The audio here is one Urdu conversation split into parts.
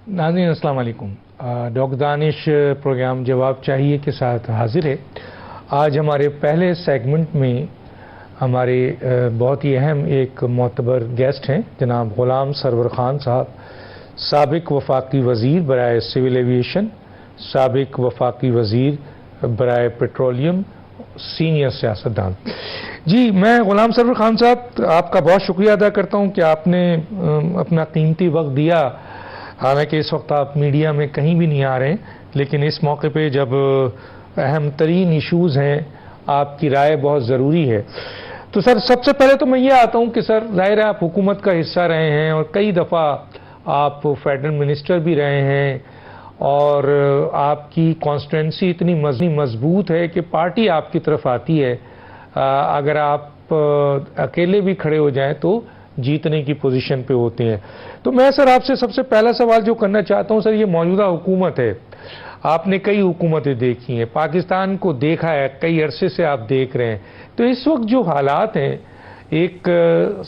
ناظرین السلام علیکم. ڈاکٹر دانش پروگرام جواب چاہیے کے ساتھ حاضر ہے. آج ہمارے پہلے سیگمنٹ میں ہمارے بہت ہی اہم ایک معتبر گیسٹ ہیں جناب غلام سرور خان صاحب, سابق وفاقی وزیر برائے سول ایویشن, سابق وفاقی وزیر برائے پیٹرولیم, سینئر سیاستدان. جی میں غلام سرور خان صاحب آپ کا بہت شکریہ ادا کرتا ہوں کہ آپ نے اپنا قیمتی وقت دیا. حالانکہ اس وقت آپ میڈیا میں کہیں بھی نہیں آ رہے ہیں, لیکن اس موقع پہ جب اہم ترین ایشوز ہیں آپ کی رائے بہت ضروری ہے. تو سر سب سے پہلے تو میں یہ آتا ہوں کہ سر ظاہر ہے آپ حکومت کا حصہ رہے ہیں اور کئی دفعہ آپ فیڈرل منسٹر بھی رہے ہیں اور آپ کی کانسٹیٹوئنسی اتنی مضبوط ہے کہ پارٹی آپ کی طرف آتی ہے. اگر آپ اکیلے بھی کھڑے ہو جائیں تو جیتنے کی پوزیشن پہ ہوتے ہیں. تو میں سر آپ سے سب سے پہلا سوال جو کرنا چاہتا ہوں سر, یہ موجودہ حکومت ہے, آپ نے کئی حکومتیں دیکھی ہیں, پاکستان کو دیکھا ہے, کئی عرصے سے آپ دیکھ رہے ہیں. تو اس وقت جو حالات ہیں, 1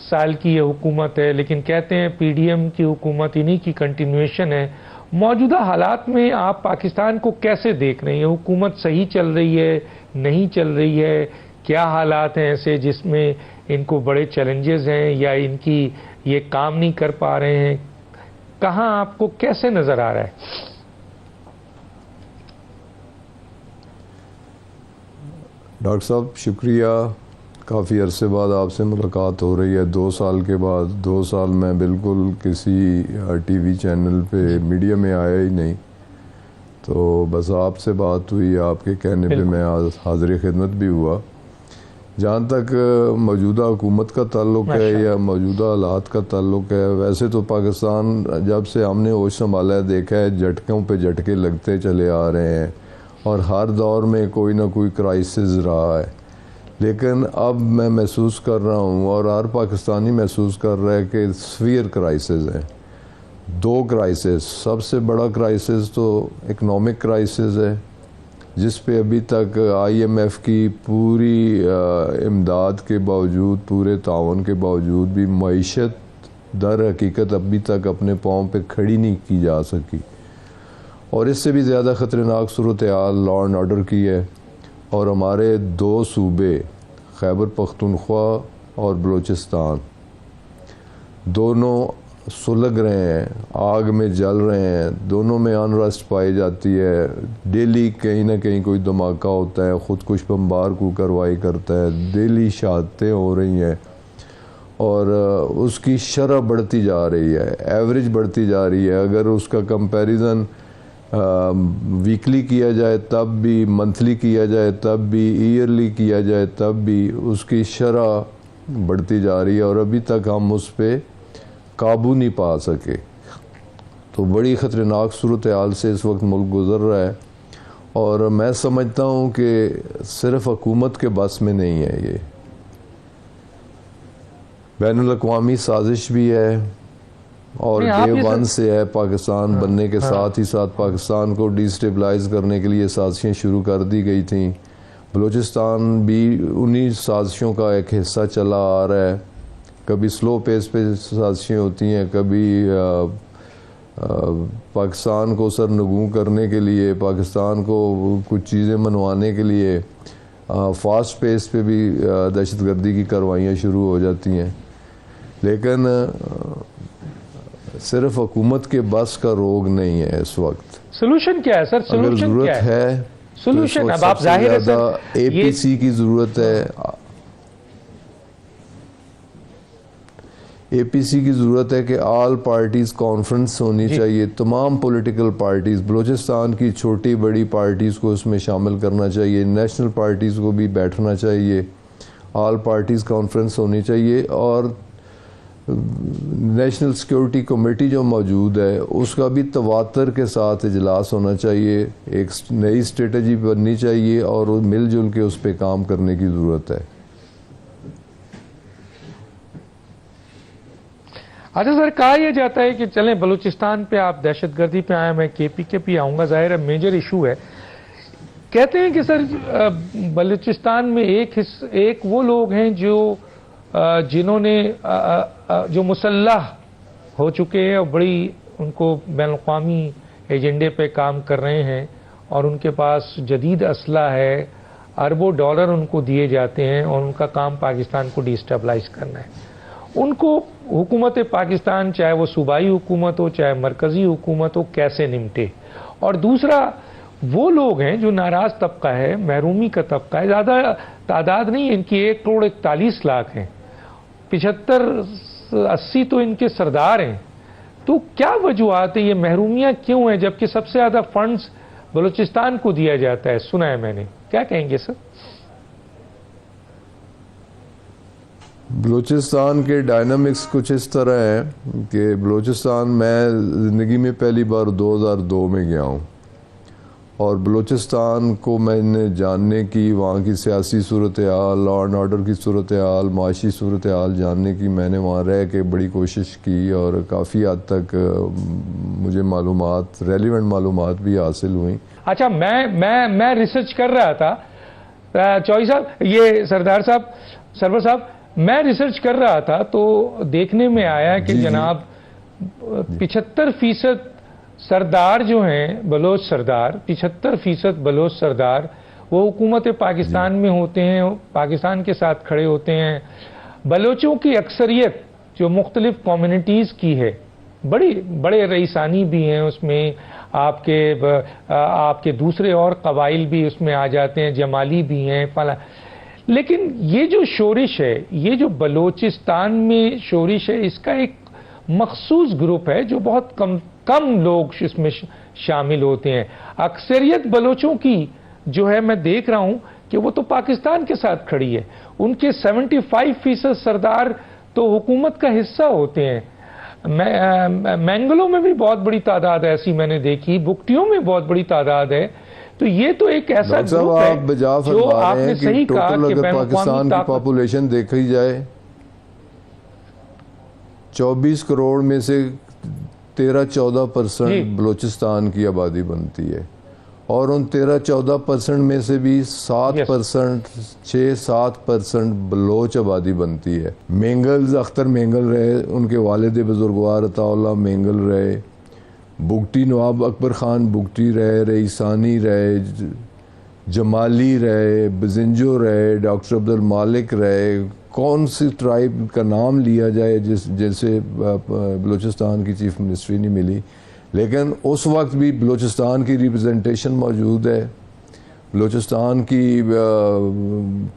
سال کی یہ حکومت ہے لیکن کہتے ہیں پی ڈی ایم کی حکومت انہی کی کنٹینیویشن ہے. موجودہ حالات میں آپ پاکستان کو کیسے دیکھ رہے ہیں؟ یہ حکومت صحیح چل رہی ہے, نہیں چل رہی ہے؟ کیا حالات ہیں ایسے جس میں ان کو بڑے چیلنجز ہیں یا ان کی یہ کام نہیں کر پا رہے ہیں؟ کہاں آپ کو کیسے نظر آ رہا ہے؟ ڈاکٹر صاحب شکریہ, کافی عرصے بعد آپ سے ملاقات ہو رہی ہے, 2 سال کے بعد. 2 سال میں بالکل کسی ٹی وی چینل پہ میڈیا میں آیا ہی نہیں, تو بس آپ سے بات ہوئی, آپ کے کہنے پہ میں حاضر خدمت بھی ہوا. جہاں تک موجودہ حکومت کا تعلق ہے یا موجودہ حالات کا تعلق ہے, ویسے تو پاکستان جب سے ہم نے ہوش سنبھالا ہے دیکھا ہے جھٹکوں پہ جھٹکے لگتے چلے آ رہے ہیں اور ہر دور میں کوئی نہ کوئی کرائسس رہا ہے. لیکن اب میں محسوس کر رہا ہوں اور ہر پاکستانی محسوس کر رہا ہے کہ سویئر کرائسس ہیں. 2 کرائسس, سب سے بڑا کرائسس تو اکنامک کرائسس ہے جس پہ ابھی تک آئی ایم ایف کی پوری امداد کے باوجود, پورے تعاون کے باوجود بھی معیشت در حقیقت ابھی تک اپنے پاؤں پہ کھڑی نہیں کی جا سکی. اور اس سے بھی زیادہ خطرناک صورتحال لا اینڈ آرڈر کی ہے, اور ہمارے 2 صوبے خیبر پختونخوا اور بلوچستان دونوں سلگ رہے ہیں, آگ میں جل رہے ہیں. دونوں میں انرسٹ پائی جاتی ہے, ڈیلی کہیں نہ کہیں کوئی دھماکہ ہوتا ہے, خودکش بمبار کو کارروائی کرتا ہے, ڈیلی شہادتیں ہو رہی ہیں اور اس کی شرح بڑھتی جا رہی ہے, ایوریج بڑھتی جا رہی ہے. اگر اس کا کمپیریزن ویکلی کیا جائے تب بھی, منتھلی کیا جائے تب بھی, ایئرلی کیا جائے تب بھی اس کی شرح بڑھتی جا رہی ہے اور ابھی تک ہم اس پہ قابو نہیں پا سکے. تو بڑی خطرناک صورتحال سے اس وقت ملک گزر رہا ہے اور میں سمجھتا ہوں کہ صرف حکومت کے بس میں نہیں ہے, یہ بین الاقوامی سازش بھی ہے اور ڈے 1 سے ہے. پاکستان بننے کے ساتھ ہی ساتھ پاکستان کو ڈی سٹیبلائز کرنے کے لیے سازشیں شروع کر دی گئی تھیں. بلوچستان بھی انہی سازشوں کا ایک حصہ چلا آ رہا ہے. کبھی سلو پیس پہ سازشیں ہوتی ہیں, کبھی پاکستان کو سرنگوں کرنے کے لیے, پاکستان کو کچھ چیزیں منوانے کے لیے فاسٹ پیس پہ بھی دہشت گردی کی کارروائیاں شروع ہو جاتی ہیں. لیکن صرف حکومت کے بس کا روگ نہیں ہے اس وقت. سولوشن کیا ہے سر؟ اگر ضرورت ہے سولوشن اب آپ ظاہر ہے سر اے پی سی کی ضرورت ہے. اے پی سی کی ضرورت ہے کہ آل پارٹیز کانفرنس ہونی چاہیے, تمام پولیٹیکل پارٹیز, بلوچستان کی چھوٹی بڑی پارٹیز کو اس میں شامل کرنا چاہیے, نیشنل پارٹیز کو بھی بیٹھنا چاہیے, آل پارٹیز کانفرنس ہونی چاہیے. اور نیشنل سیکیورٹی کمیٹی جو موجود ہے اس کا بھی تواتر کے ساتھ اجلاس ہونا چاہیے, ایک نئی اسٹریٹجی بننی چاہیے اور مل جل کے اس پہ کام کرنے کی ضرورت ہے. اچھا سر, کہا یہ جاتا ہے کہ چلیں بلوچستان پہ آپ دہشت گردی پہ آئے, میں کے پی کے پہ آؤں گا, ظاہر ہے میجر ایشو ہے. کہتے ہیں کہ سر بلوچستان میں ایک وہ لوگ ہیں جنہوں نے جو مسلح ہو چکے ہیں اور بڑی ان کو بین الاقوامی ایجنڈے پہ کام کر رہے ہیں اور ان کے پاس جدید اسلحہ ہے، اربوں ڈالر ان کو دیے جاتے ہیں اور ان کا کام پاکستان کو ڈی اسٹیبلائز کرنا ہے. ان کو حکومت پاکستان، چاہے وہ صوبائی حکومت ہو چاہے مرکزی حکومت ہو، کیسے نمٹے. اور دوسرا وہ لوگ ہیں جو ناراض طبقہ ہے، محرومی کا طبقہ ہے، زیادہ تعداد نہیں، ان کی 1,41,00,000 ہیں، 75-80 تو ان کے سردار ہیں. تو کیا وجوہات ہیں، یہ محرومیاں کیوں ہیں جبکہ سب سے زیادہ فنڈز بلوچستان کو دیا جاتا ہے؟ سنا ہے میں نے. کیا کہیں گے سر؟ بلوچستان کے ڈائنامکس کچھ اس طرح ہیں کہ بلوچستان، میں زندگی میں پہلی بار 2002 میں گیا ہوں اور بلوچستان کو میں نے جاننے کی، وہاں کی سیاسی صورتحال، لا اینڈ آرڈر کی صورتحال، معاشی صورتحال جاننے کی میں نے وہاں رہ کے بڑی کوشش کی اور کافی حد تک مجھے معلومات، ریلیونٹ معلومات بھی حاصل ہوئیں. اچھا، میں ریسرچ کر رہا تھا چوہی صاحب، یہ سردار صاحب، سرور صاحب، میں ریسرچ کر رہا تھا تو دیکھنے میں آیا کہ جناب 75% سردار جو ہیں بلوچ سردار، 75% بلوچ سردار وہ حکومت پاکستان میں ہوتے ہیں، پاکستان کے ساتھ کھڑے ہوتے ہیں. بلوچوں کی اکثریت جو مختلف کمیونٹیز کی ہے، بڑے رئیسانی بھی ہیں اس میں، آپ کے دوسرے اور قبائل بھی اس میں آ جاتے ہیں، جمالی بھی ہیں، لیکن یہ جو شورش ہے، یہ جو بلوچستان میں شورش ہے، اس کا ایک مخصوص گروپ ہے جو بہت کم لوگ اس میں شامل ہوتے ہیں. اکثریت بلوچوں کی جو ہے میں دیکھ رہا ہوں کہ وہ تو پاکستان کے ساتھ کھڑی ہے. ان کے 75% سردار تو حکومت کا حصہ ہوتے ہیں. مینگلوں میں بھی بہت بڑی تعداد ایسی میں نے دیکھی، بگٹیوں میں بہت بڑی تعداد ہے. تو یہ تو ایک ایسا گروپ ہے جو آپ نے صحیح کہا کہ اگر پاکستان کی پاپولیشن دیکھی جائے 24 کروڑ میں سے 13-14% بلوچستان کی آبادی بنتی ہے اور ان 13-14% میں سے بھی 7%، 6-7% بلوچ آبادی بنتی ہے. مینگلز، اختر مینگل رہے، ان کے والد بزرگوار عطا اللہ مینگل رہے، بگٹی نواب اکبر خان بگٹی رہے، رئیسانی رہے، جمالی رہے، بزنجو رہے، ڈاکٹر عبد المالک رہے. کون سی ٹرائب کا نام لیا جائے جیسے بلوچستان کی چیف منسٹری نہیں ملی، لیکن اس وقت بھی بلوچستان کی ریپرزنٹیشن موجود ہے. بلوچستان کی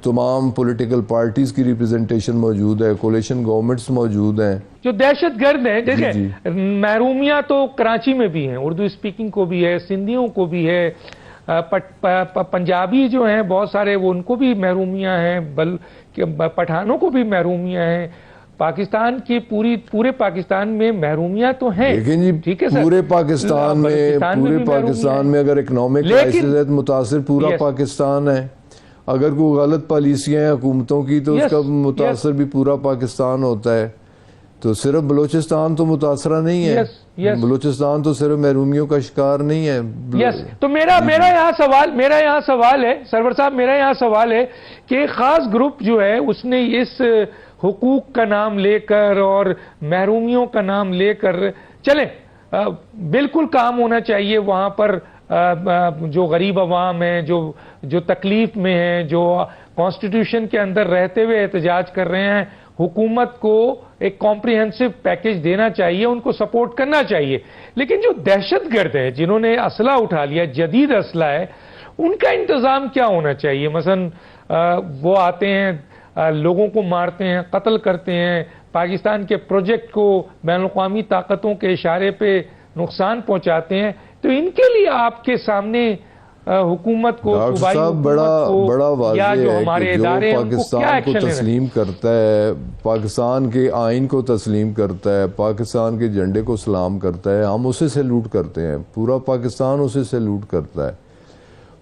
تمام پولیٹیکل پارٹیز کی ریپرزنٹیشن موجود ہے، کولیشن گورنمنٹس موجود ہیں. جو دہشت گرد ہیں، دیکھیں محرومیاں تو کراچی میں بھی ہیں، اردو اسپیکنگ کو بھی ہے، سندھیوں کو بھی ہے، پنجابی جو ہیں بہت سارے وہ ان کو بھی محرومیاں ہیں، پٹھانوں کو بھی محرومیاں ہیں. پاکستان کی پورے پاکستان میں محرومیاں تو ہیں، لیکن جی ٹھیک ہے سر، پورے پاکستان میں اگر اکنامک کرائسس ہے متاثر پورا پاکستان ہے. اگر کوئی غلط پالیسیاں ہیں حکومتوں کی تو اس کا متاثر بھی پورا پاکستان ہوتا ہے. تو صرف بلوچستان تو متاثرہ نہیں ہے، بلوچستان تو صرف محرومیوں کا شکار نہیں ہے. تو میرا یہاں سوال ہے سرور صاحب، میرا یہاں سوال ہے کہ ایک خاص گروپ جو ہے اس نے اس حقوق کا نام لے کر اور محرومیوں کا نام لے کر چلیں، بالکل کام ہونا چاہیے وہاں پر. جو غریب عوام ہیں، جو تکلیف میں ہیں، جو کانسٹیٹیوشن کے اندر رہتے ہوئے احتجاج کر رہے ہیں، حکومت کو ایک کمپریہنسو پیکج دینا چاہیے، ان کو سپورٹ کرنا چاہیے. لیکن جو دہشت گرد ہے جنہوں نے اسلحہ اٹھا لیا، جدید اسلحہ ہے، ان کا انتظام کیا ہونا چاہیے؟ مثلا وہ آتے ہیں، لوگوں کو مارتے ہیں، قتل کرتے ہیں، پاکستان کے پروجیکٹ کو بین الاقوامی طاقتوں کے اشارے پہ نقصان پہنچاتے ہیں. تو ان کے لیے آپ کے سامنے حکومت کو، ڈاکٹر صاحب بڑا واضح ہے کہ جو پاکستان کو تسلیم کرتا ہے، پاکستان کے آئین کو تسلیم کرتا ہے، پاکستان کے جھنڈے کو سلام کرتا ہے، ہم اسے سیلوٹ کرتے ہیں، پورا پاکستان اسے سیلوٹ کرتا ہے.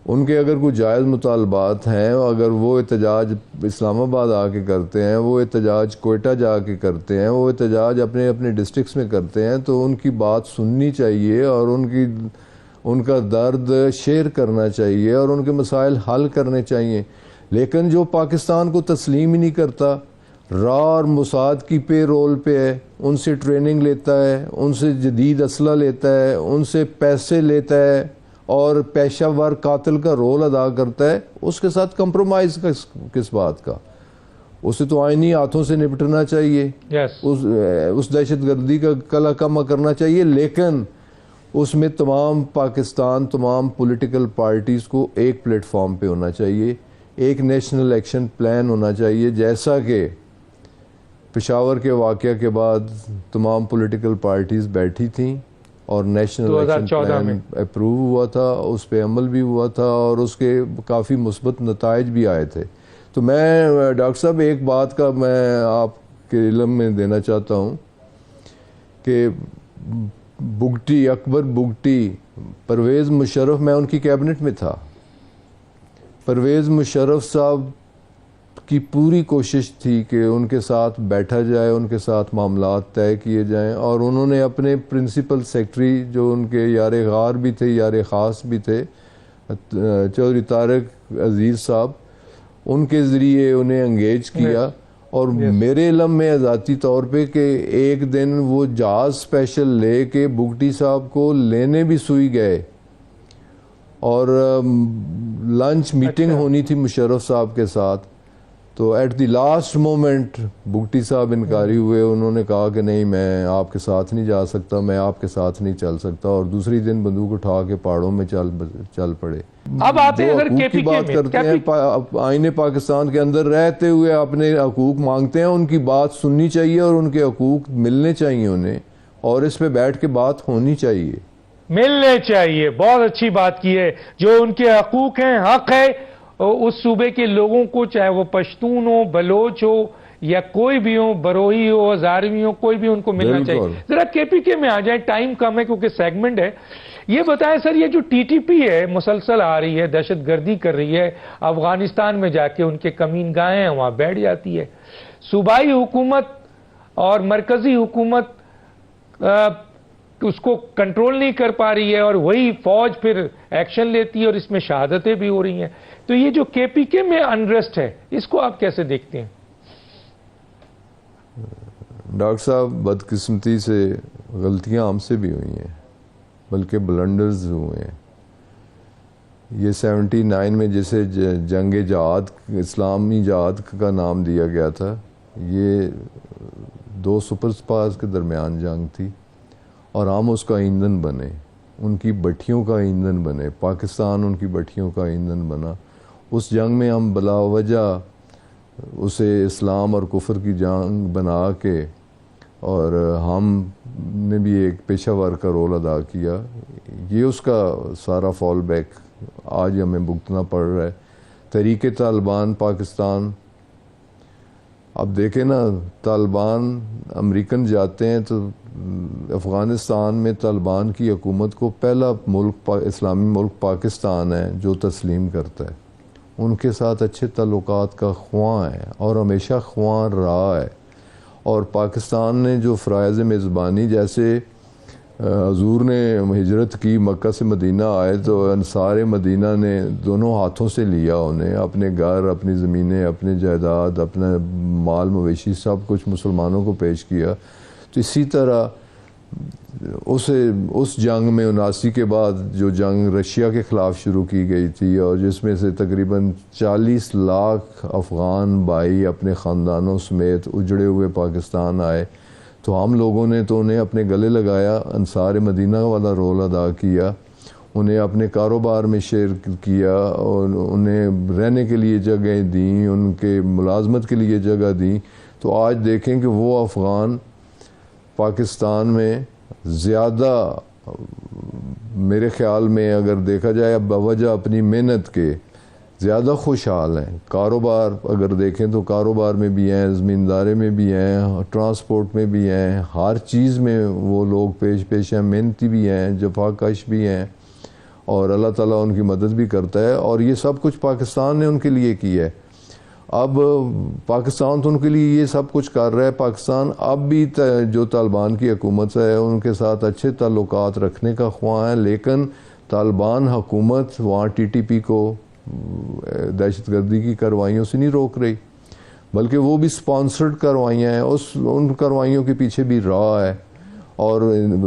ان کے اگر کوئی جائز مطالبات ہیں، اگر وہ احتجاج اسلام آباد آ کے کرتے ہیں، وہ احتجاج کوئٹہ جا کے کرتے ہیں، وہ احتجاج اپنے ڈسٹرکٹس میں کرتے ہیں، تو ان کی بات سننی چاہیے اور ان کا درد شیئر کرنا چاہیے اور ان کے مسائل حل کرنے چاہیے. لیکن جو پاکستان کو تسلیم ہی نہیں کرتا، را اور موساد کی پے رول پہ ہے، ان سے ٹریننگ لیتا ہے، ان سے جدید اسلحہ لیتا ہے، ان سے پیسے لیتا ہے اور پیشہ ور قاتل کا رول ادا کرتا ہے، اس کے ساتھ کمپرومائز کس بات کا؟ اسے تو آئینی ہاتھوں سے نپٹنا چاہیے، اس دہشت گردی کا کلا کما کرنا چاہیے، لیکن اس میں تمام پاکستان، تمام پولیٹیکل پارٹیز کو ایک پلیٹ فارم پہ ہونا چاہیے، ایک نیشنل ایکشن پلان ہونا چاہیے، جیسا کہ پشاور کے واقعہ کے بعد تمام پولیٹیکل پارٹیز بیٹھی تھیں اور نیشنل ایکشن پلان اپروو ہوا تھا، اس پہ عمل بھی ہوا تھا اور اس کے کافی مثبت نتائج بھی آئے تھے۔ تو میں ڈاکٹر صاحب ایک بات کا میں آپ کے علم میں دینا چاہتا ہوں کہ بگٹی، اکبر بگٹی، پرویز مشرف، میں ان کی کیبنٹ میں تھا، پرویز مشرف صاحب کی پوری کوشش تھی کہ ان کے ساتھ بیٹھا جائے، ان کے ساتھ معاملات طے کیے جائیں، اور انہوں نے اپنے پرنسپل سیکرٹری جو ان کے یار غار بھی تھے، یار خاص بھی تھے، چودھری طارق عزیز صاحب، ان کے ذریعے انہیں انگیج کیا، اور میرے علم میں ذاتی طور پہ کہ ایک دن وہ جہاز اسپیشل لے کے بگٹی صاحب کو لینے بھی سوئی گئے، اور لنچ میٹنگ ہونی تھی مشرف صاحب کے ساتھ، تو at the last moment Bugti صاحب انکاری ہوئے، انہوں نے کہا کہ نہیں، میں آپ کے ساتھ نہیں جا سکتا، میں آپ کے ساتھ نہیں چل سکتا، اور دوسری دن بندوق اٹھا کے پہاڑوں میں چل پڑے۔ اب آتے ہیں حقوق کی بات کرتے ہیں، آئین پاکستان کے اندر رہتے ہوئے اپنے حقوق مانگتے ہیں، ان کی بات سننی چاہیے اور ان کے حقوق ملنے چاہیے انہیں، اور اس پہ بیٹھ کے بات ہونی چاہیے، ملنے چاہیے۔ بہت اچھی بات کی ہے، جو ان کے حقوق ہیں، حق ہے اس صوبے کے لوگوں کو، چاہے وہ پشتون ہو، بلوچ ہو، یا کوئی بھی ہو، بروہی ہو، ہزاروی ہو، کوئی بھی ان کو ملنا چاہیے۔ ذرا کے پی کے میں آ جائیں، ٹائم کم ہے کیونکہ سیگمنٹ ہے۔ یہ بتائیں سر، یہ جو ٹی ٹی پی ہے مسلسل آ رہی ہے، دہشت گردی کر رہی ہے، افغانستان میں جا کے ان کے کمین گاہیں ہیں وہاں بیٹھ جاتی ہے، صوبائی حکومت اور مرکزی حکومت اس کو کنٹرول نہیں کر پا رہی ہے، اور وہی فوج پھر ایکشن لیتی ہے، اور اس میں شہادتیں بھی ہو رہی ہیں۔ تو یہ جو کے پی کے میں انریسٹ ہے، اس کو آپ کیسے دیکھتے ہیں؟ ڈاکٹر صاحب، بدقسمتی سے غلطیاں ہم سے بھی ہوئی ہیں، بلکہ بلنڈرز ہوئے ہیں۔ یہ 79 میں جسے جنگ جہاد، اسلامی جہاد کا نام دیا گیا تھا، یہ دو سپر پاورز کے درمیان جنگ تھی، اور ہم اس کا ایندھن بنے، ان کی بٹھیوں کا ایندھن بنے، پاکستان ان کی بٹھیوں کا ایندھن بنا۔ اس جنگ میں ہم بلا وجہ اسے اسلام اور کفر کی جنگ بنا کے، اور ہم نے بھی ایک پیشہ ور کا رول ادا کیا، یہ اس کا سارا فال بیک آج ہمیں بھگتنا پڑ رہا ہے۔ تحریک طالبان پاکستان، اب دیکھیں نا، طالبان امریکن جاتے ہیں تو افغانستان میں طالبان کی حکومت کو پہلا ملک اسلامی ملک پاکستان ہے جو تسلیم کرتا ہے، ان کے ساتھ اچھے تعلقات کا خواہاں ہے اور ہمیشہ خواہاں رہا ہے، اور پاکستان نے جو فرائض میزبانی، جیسے حضور نے ہجرت کی، مکہ سے مدینہ آئے تو انصار مدینہ نے دونوں ہاتھوں سے لیا انہیں، اپنے گھر، اپنی زمینیں، اپنے جائیداد، اپنا مال مویشی سب کچھ مسلمانوں کو پیش کیا۔ تو اسی طرح اس جنگ میں 79 کے بعد جو جنگ رشیا کے خلاف شروع کی گئی تھی، اور جس میں سے تقریباً 40 لاکھ افغان بھائی اپنے خاندانوں سمیت اجڑے ہوئے پاکستان آئے، تو ہم لوگوں نے تو انہیں اپنے گلے لگایا، انصار مدینہ والا رول ادا کیا، انہیں اپنے کاروبار میں شیئر کیا، اور انہیں رہنے کے لیے جگہیں دیں، ان کے ملازمت کے لیے جگہ دیں۔ تو آج دیکھیں کہ وہ افغان پاکستان میں زیادہ، میرے خیال میں اگر دیکھا جائے بوجہ اپنی محنت کے، زیادہ خوشحال ہیں۔ کاروبار اگر دیکھیں تو کاروبار میں بھی ہیں، زمینداری میں بھی ہیں، ٹرانسپورٹ میں بھی ہیں، ہر چیز میں وہ لوگ پیش ہیں، محنتی بھی ہیں، جفا کش بھی ہیں، اور اللہ تعالیٰ ان کی مدد بھی کرتا ہے، اور یہ سب کچھ پاکستان نے ان کے لیے کیا ہے۔ اب پاکستان تو ان کے لیے یہ سب کچھ کر رہا ہے، پاکستان اب بھی جو طالبان کی حکومت ہے ان کے ساتھ اچھے تعلقات رکھنے کا خواہاں ہے، لیکن طالبان حکومت وہاں ٹی ٹی پی کو دہشت گردی کی کارروائیوں سے نہیں روک رہی۔ بلکہ وہ بھی سپانسرڈ کروائیاں ہیں، ان کروائیوں کے پیچھے بھی راہ ہے، اور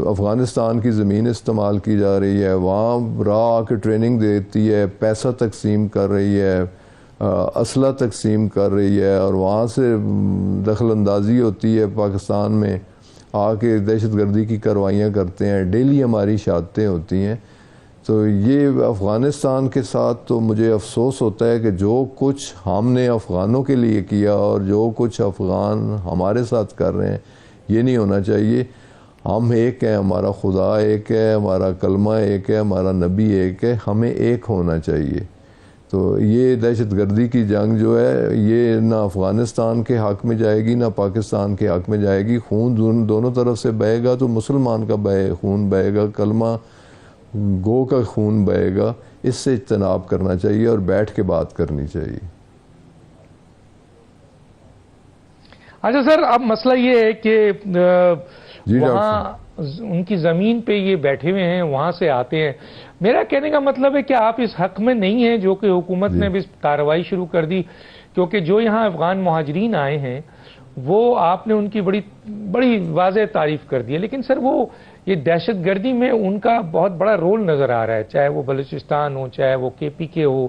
افغانستان کی زمین استعمال کی جا رہی ہے، وہاں راہ آ کے ٹریننگ دیتی ہے، پیسہ تقسیم کر رہی ہے، اسلحہ تقسیم کر رہی ہے، اور وہاں سے دخل اندازی ہوتی ہے پاکستان میں، آ کے دہشت گردی کی کاروائیاں کرتے ہیں، ڈیلی ہماری شہادتیں ہوتی ہیں. تو یہ افغانستان کے ساتھ تو مجھے افسوس ہوتا ہے کہ جو کچھ ہم نے افغانوں کے لیے کیا اور جو کچھ افغان ہمارے ساتھ کر رہے ہیں، یہ نہیں ہونا چاہیے. ہم ایک ہیں، ہمارا خدا ایک ہے، ہمارا کلمہ ایک ہے، ہمارا نبی ایک ہے، ہمیں ایک ہونا چاہیے. تو یہ دہشت گردی کی جنگ جو ہے یہ نہ افغانستان کے حق میں جائے گی نہ پاکستان کے حق میں جائے گی. خون دونوں طرف سے بہے گا تو مسلمان کا خون بہے گا، کلمہ گو کا خون بہے گا. اس سے اجتناب کرنا چاہیے اور بیٹھ کے بات کرنی چاہیے. اچھا سر، اب مسئلہ یہ ہے کہ جی وہاں ان کی زمین پہ یہ بیٹھے ہوئے ہیں، وہاں سے آتے ہیں. میرا کہنے کا مطلب ہے کہ آپ اس حق میں نہیں ہیں جو کہ حکومت نے بھی کارروائی شروع کر دی، کیونکہ جو یہاں افغان مہاجرین آئے ہیں وہ آپ نے ان کی بڑی واضح تعریف کر دی ہے، لیکن سر وہ یہ دہشت گردی میں ان کا بہت بڑا رول نظر آ رہا ہے، چاہے وہ بلوچستان ہو، چاہے وہ KPK ہو.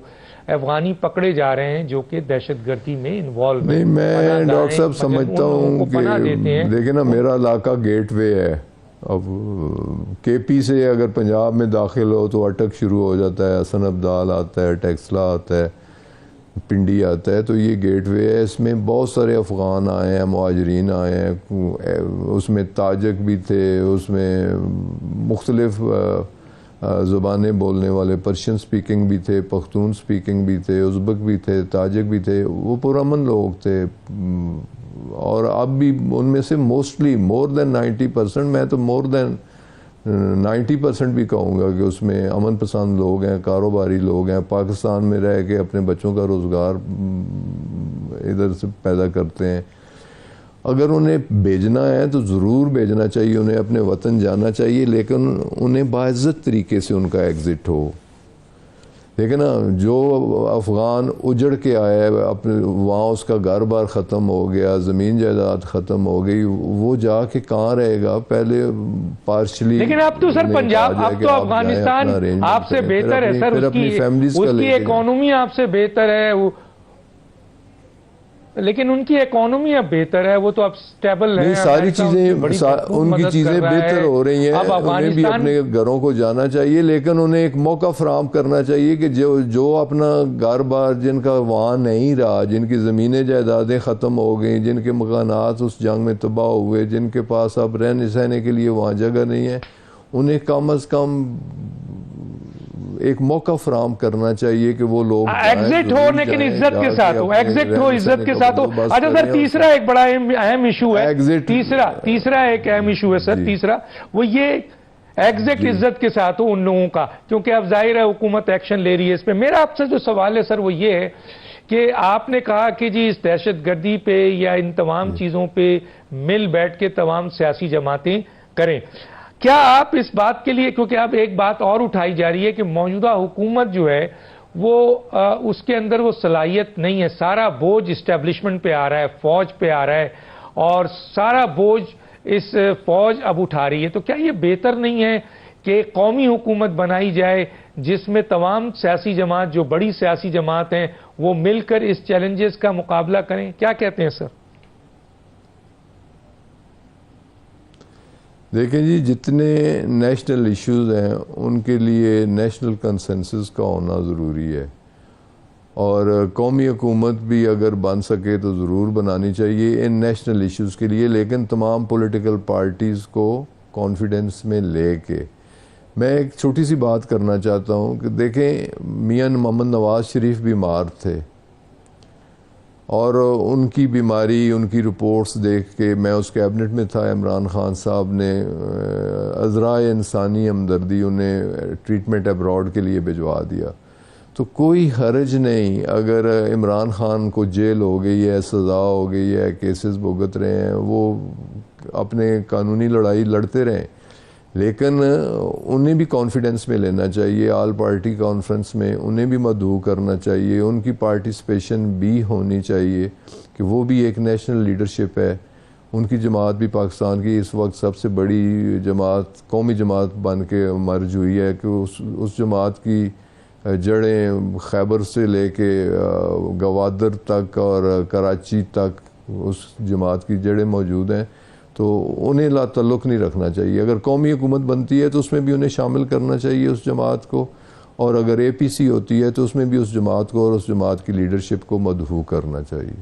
افغانی پکڑے جا رہے ہیں جو کہ دہشت گردی میں انوالو ہیں. نہیں، میں ڈاکٹر صاحب سمجھتا ہوں کہ دیکھیں نا، میرا علاقہ گیٹ وے ہے. اب KP سے اگر پنجاب میں داخل ہو تو اٹک شروع ہو جاتا ہے، حسن ابدال آتا ہے، ٹیکسلا آتا ہے، پنڈی آتا ہے. تو یہ گیٹ وے ہے، اس میں بہت سارے افغان آئے ہیں، مہاجرین آئے ہیں، اس میں تاجک بھی تھے، اس میں مختلف زبانیں بولنے والے، پرشین سپیکنگ بھی تھے، پختون سپیکنگ بھی تھے، ازبک بھی تھے، تاجک بھی تھے. وہ پرامن لوگ تھے، اور اب بھی ان میں سے موسٹلی مور دین 90%، میں تو مور دین 90% بھی کہوں گا کہ اس میں امن پسند لوگ ہیں، کاروباری لوگ ہیں، پاکستان میں رہ کے اپنے بچوں کا روزگار ادھر سے پیدا کرتے ہیں. اگر انہیں بھیجنا ہے تو ضرور بھیجنا چاہیے، انہیں اپنے وطن جانا چاہیے، لیکن انہیں باعزت طریقے سے ان کا ایگزٹ ہو. لیکن نا جو افغان اجڑ کے آیا ہے، اپنے وہاں اس کا گھر بار ختم ہو گیا، زمین جائیداد ختم ہو گئی، وہ جا کے کہاں رہے گا؟ پہلے پارشلی. لیکن اب تو سر پنجاب، اب تو افغانستان آپ سے بہتر ہے سر، اس کی اکانومی آپ سے بہتر ہے، لیکن ان کی اکانومی اب بہتر ہے، وہ تو اب سٹیبل ہے. ساری چیزیں ان کی چیزیں بہتر ہو رہی ہیں، انہیں بھی اپنے گھروں کو جانا چاہیے، لیکن انہیں ایک موقع فراہم کرنا چاہیے کہ جو اپنا گھر بار جن کا وہاں نہیں رہا، جن کی زمینیں جائیدادیں ختم ہو گئیں، جن کے مکانات اس جنگ میں تباہ ہوئے، جن کے پاس اب رہنے سہنے کے لیے وہاں جگہ نہیں ہے، انہیں کم از کم ایک موقع فراہم کرنا چاہیے کہ وہ لوگ ایگزٹ ہو، لیکن عزت کے ساتھ ہو، ایگزٹ ہو، عزت کے ساتھ ہو. اچھا سر، تیسرا ایک بڑا اہم ایشو ہے، تیسرا ایک اہم ایشو ہے سر، تیسرا وہ یہ ایگزٹ عزت کے ساتھ ہو ان لوگوں کا، کیونکہ اب ظاہر ہے حکومت ایکشن لے رہی ہے اس پہ. میرا آپ سے جو سوال ہے سر وہ یہ ہے کہ آپ نے کہا کہ جی اس دہشت گردی پہ یا ان تمام چیزوں پہ مل بیٹھ کے تمام سیاسی جماعتیں کریں. کیا آپ اس بات کے لیے، کیونکہ اب ایک بات اور اٹھائی جا رہی ہے کہ موجودہ حکومت جو ہے وہ اس کے اندر وہ صلاحیت نہیں ہے، سارا بوجھ اسٹیبلشمنٹ پہ آ رہا ہے، فوج پہ آ رہا ہے، اور سارا بوجھ اس فوج اب اٹھا رہی ہے. تو کیا یہ بہتر نہیں ہے کہ قومی حکومت بنائی جائے جس میں تمام سیاسی جماعت، جو بڑی سیاسی جماعت ہیں، وہ مل کر اس چیلنجز کا مقابلہ کریں؟ کیا کہتے ہیں سر؟ دیکھیں جی، جتنے نیشنل ایشوز ہیں ان کے لیے نیشنل کنسنسس کا ہونا ضروری ہے، اور قومی حکومت بھی اگر بن سکے تو ضرور بنانی چاہیے ان نیشنل ایشوز کے لیے، لیکن تمام پولیٹیکل پارٹیز کو کانفیڈنس میں لے کے. میں ایک چھوٹی سی بات کرنا چاہتا ہوں کہ دیکھیں، میاں محمد نواز شریف بیمار تھے، اور ان کی بیماری، ان کی رپورٹس دیکھ کے میں اس کیبنٹ میں تھا، عمران خان صاحب نے عذرائے انسانی ہمدردی انہیں ٹریٹمنٹ ابراڈ کے لیے بھجوا دیا. تو کوئی حرج نہیں اگر عمران خان کو جیل ہو گئی ہے، سزا ہو گئی ہے، کیسز بھگت رہے ہیں، وہ اپنے قانونی لڑائی لڑتے رہیں، لیکن انہیں بھی کانفیڈنس میں لینا چاہیے. آل پارٹی کانفرنس میں انہیں بھی مدعو کرنا چاہیے، ان کی پارٹیسپیشن بھی ہونی چاہیے کہ کہ وہ بھی ایک نیشنل لیڈرشپ ہے. ان کی جماعت بھی پاکستان کی اس وقت سب سے بڑی جماعت، قومی جماعت بن کے مرج ہوئی ہے کہ اس جماعت کی جڑیں خیبر سے لے کے گوادر تک اور کراچی تک اس جماعت کی جڑیں موجود ہیں. تو انہیں لا تعلق نہیں رکھنا چاہیے. اگر قومی حکومت بنتی ہے تو اس میں بھی انہیں شامل کرنا چاہیے اس جماعت کو، اور اگر اے پی سی ہوتی ہے تو اس میں بھی اس جماعت کو اور اس جماعت کی لیڈرشپ کو مدعو کرنا چاہیے.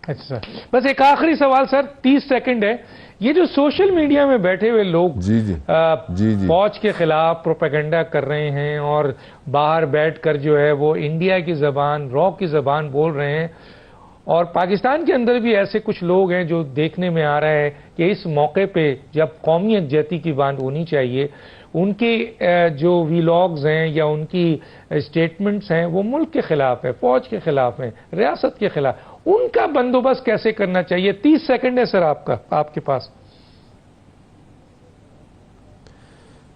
اچھا سر، بس ایک آخری سوال سر، 30 سیکنڈ ہے. یہ جو سوشل میڈیا میں بیٹھے ہوئے لوگ جی فوج کے خلاف پروپیگنڈا کر رہے ہیں اور باہر بیٹھ کر جو ہے وہ انڈیا کی زبان، را کی زبان بول رہے ہیں، اور پاکستان کے اندر بھی ایسے کچھ لوگ ہیں جو دیکھنے میں آ رہا ہے کہ اس موقع پہ جب قومی یکجہتی کی بات ہونی چاہیے، ان کے جو ویلاگز ہیں یا ان کی اسٹیٹمنٹس ہیں وہ ملک کے خلاف ہے، فوج کے خلاف ہیں، ریاست کے خلاف. ان کا بندوبست کیسے کرنا چاہیے؟ 30 سیکنڈ ہے سر آپ کے پاس.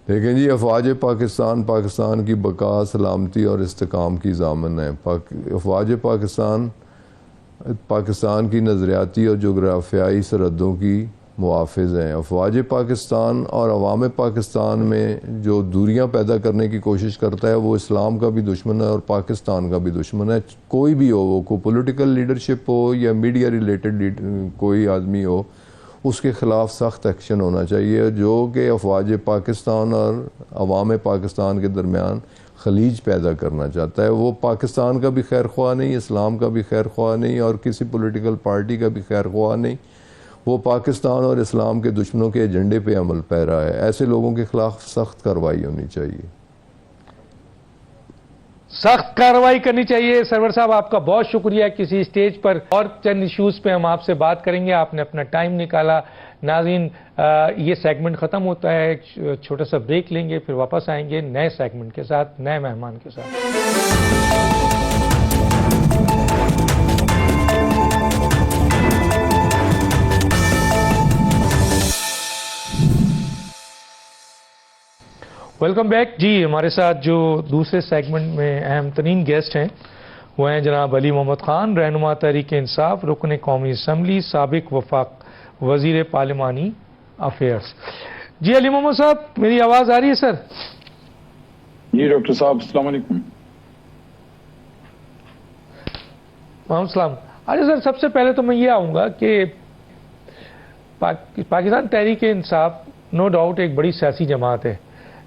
دیکھیں جی، افواج پاکستان کی بقا، سلامتی اور استحکام کی ضامن ہے. افواج پاکستان کی نظریاتی اور جغرافیائی سرحدوں کی محافظ ہیں. افواج پاکستان اور عوام پاکستان میں جو دوریاں پیدا کرنے کی کوشش کرتا ہے وہ اسلام کا بھی دشمن ہے اور پاکستان کا بھی دشمن ہے. کوئی بھی ہو، وہ کوئی پولیٹیکل لیڈرشپ ہو یا میڈیا ریلیٹڈ کوئی آدمی ہو، اس کے خلاف سخت ایکشن ہونا چاہیے جو کہ افواج پاکستان اور عوام پاکستان کے درمیان خلیج پیدا کرنا چاہتا ہے. وہ پاکستان کا بھی خیر خواہ نہیں، اسلام کا بھی خیر خواہ نہیں اور کسی پولیٹیکل پارٹی کا بھی خیر خواہ نہیں. وہ پاکستان اور اسلام کے دشمنوں کے ایجنڈے پہ عمل پیرا ہے. ایسے لوگوں کے خلاف سخت کارروائی ہونی چاہیے. سخت کارروائی کرنی چاہیے. سرور صاحب آپ کا بہت شکریہ. کسی اسٹیج پر اور چند ایشوز پہ ہم آپ سے بات کریں گے. آپ نے اپنا ٹائم نکالا. ناظرین، یہ سیگمنٹ ختم ہوتا ہے، ایک چھوٹا سا بریک لیں گے، پھر واپس آئیں گے نئے سیگمنٹ کے ساتھ، نئے مہمان کے ساتھ. Welcome back. جی، ہمارے ساتھ جو دوسرے سیگمنٹ میں اہم ترین گیسٹ ہیں وہ ہیں جناب علی محمد خان، رہنما تحریک انصاف، رکن قومی اسمبلی، سابق وفاق وزیر پارلیمانی افیئرز. جی علی محمد صاحب، میری آواز آ رہی ہے سر؟ جی ڈاکٹر صاحب، السلام علیکم. وعلیکم السلام. اچھا سر، سب سے پہلے تو میں یہ آؤں گا کہ پاکستان تحریک انصاف نو ڈاؤٹ ایک بڑی سیاسی جماعت ہے،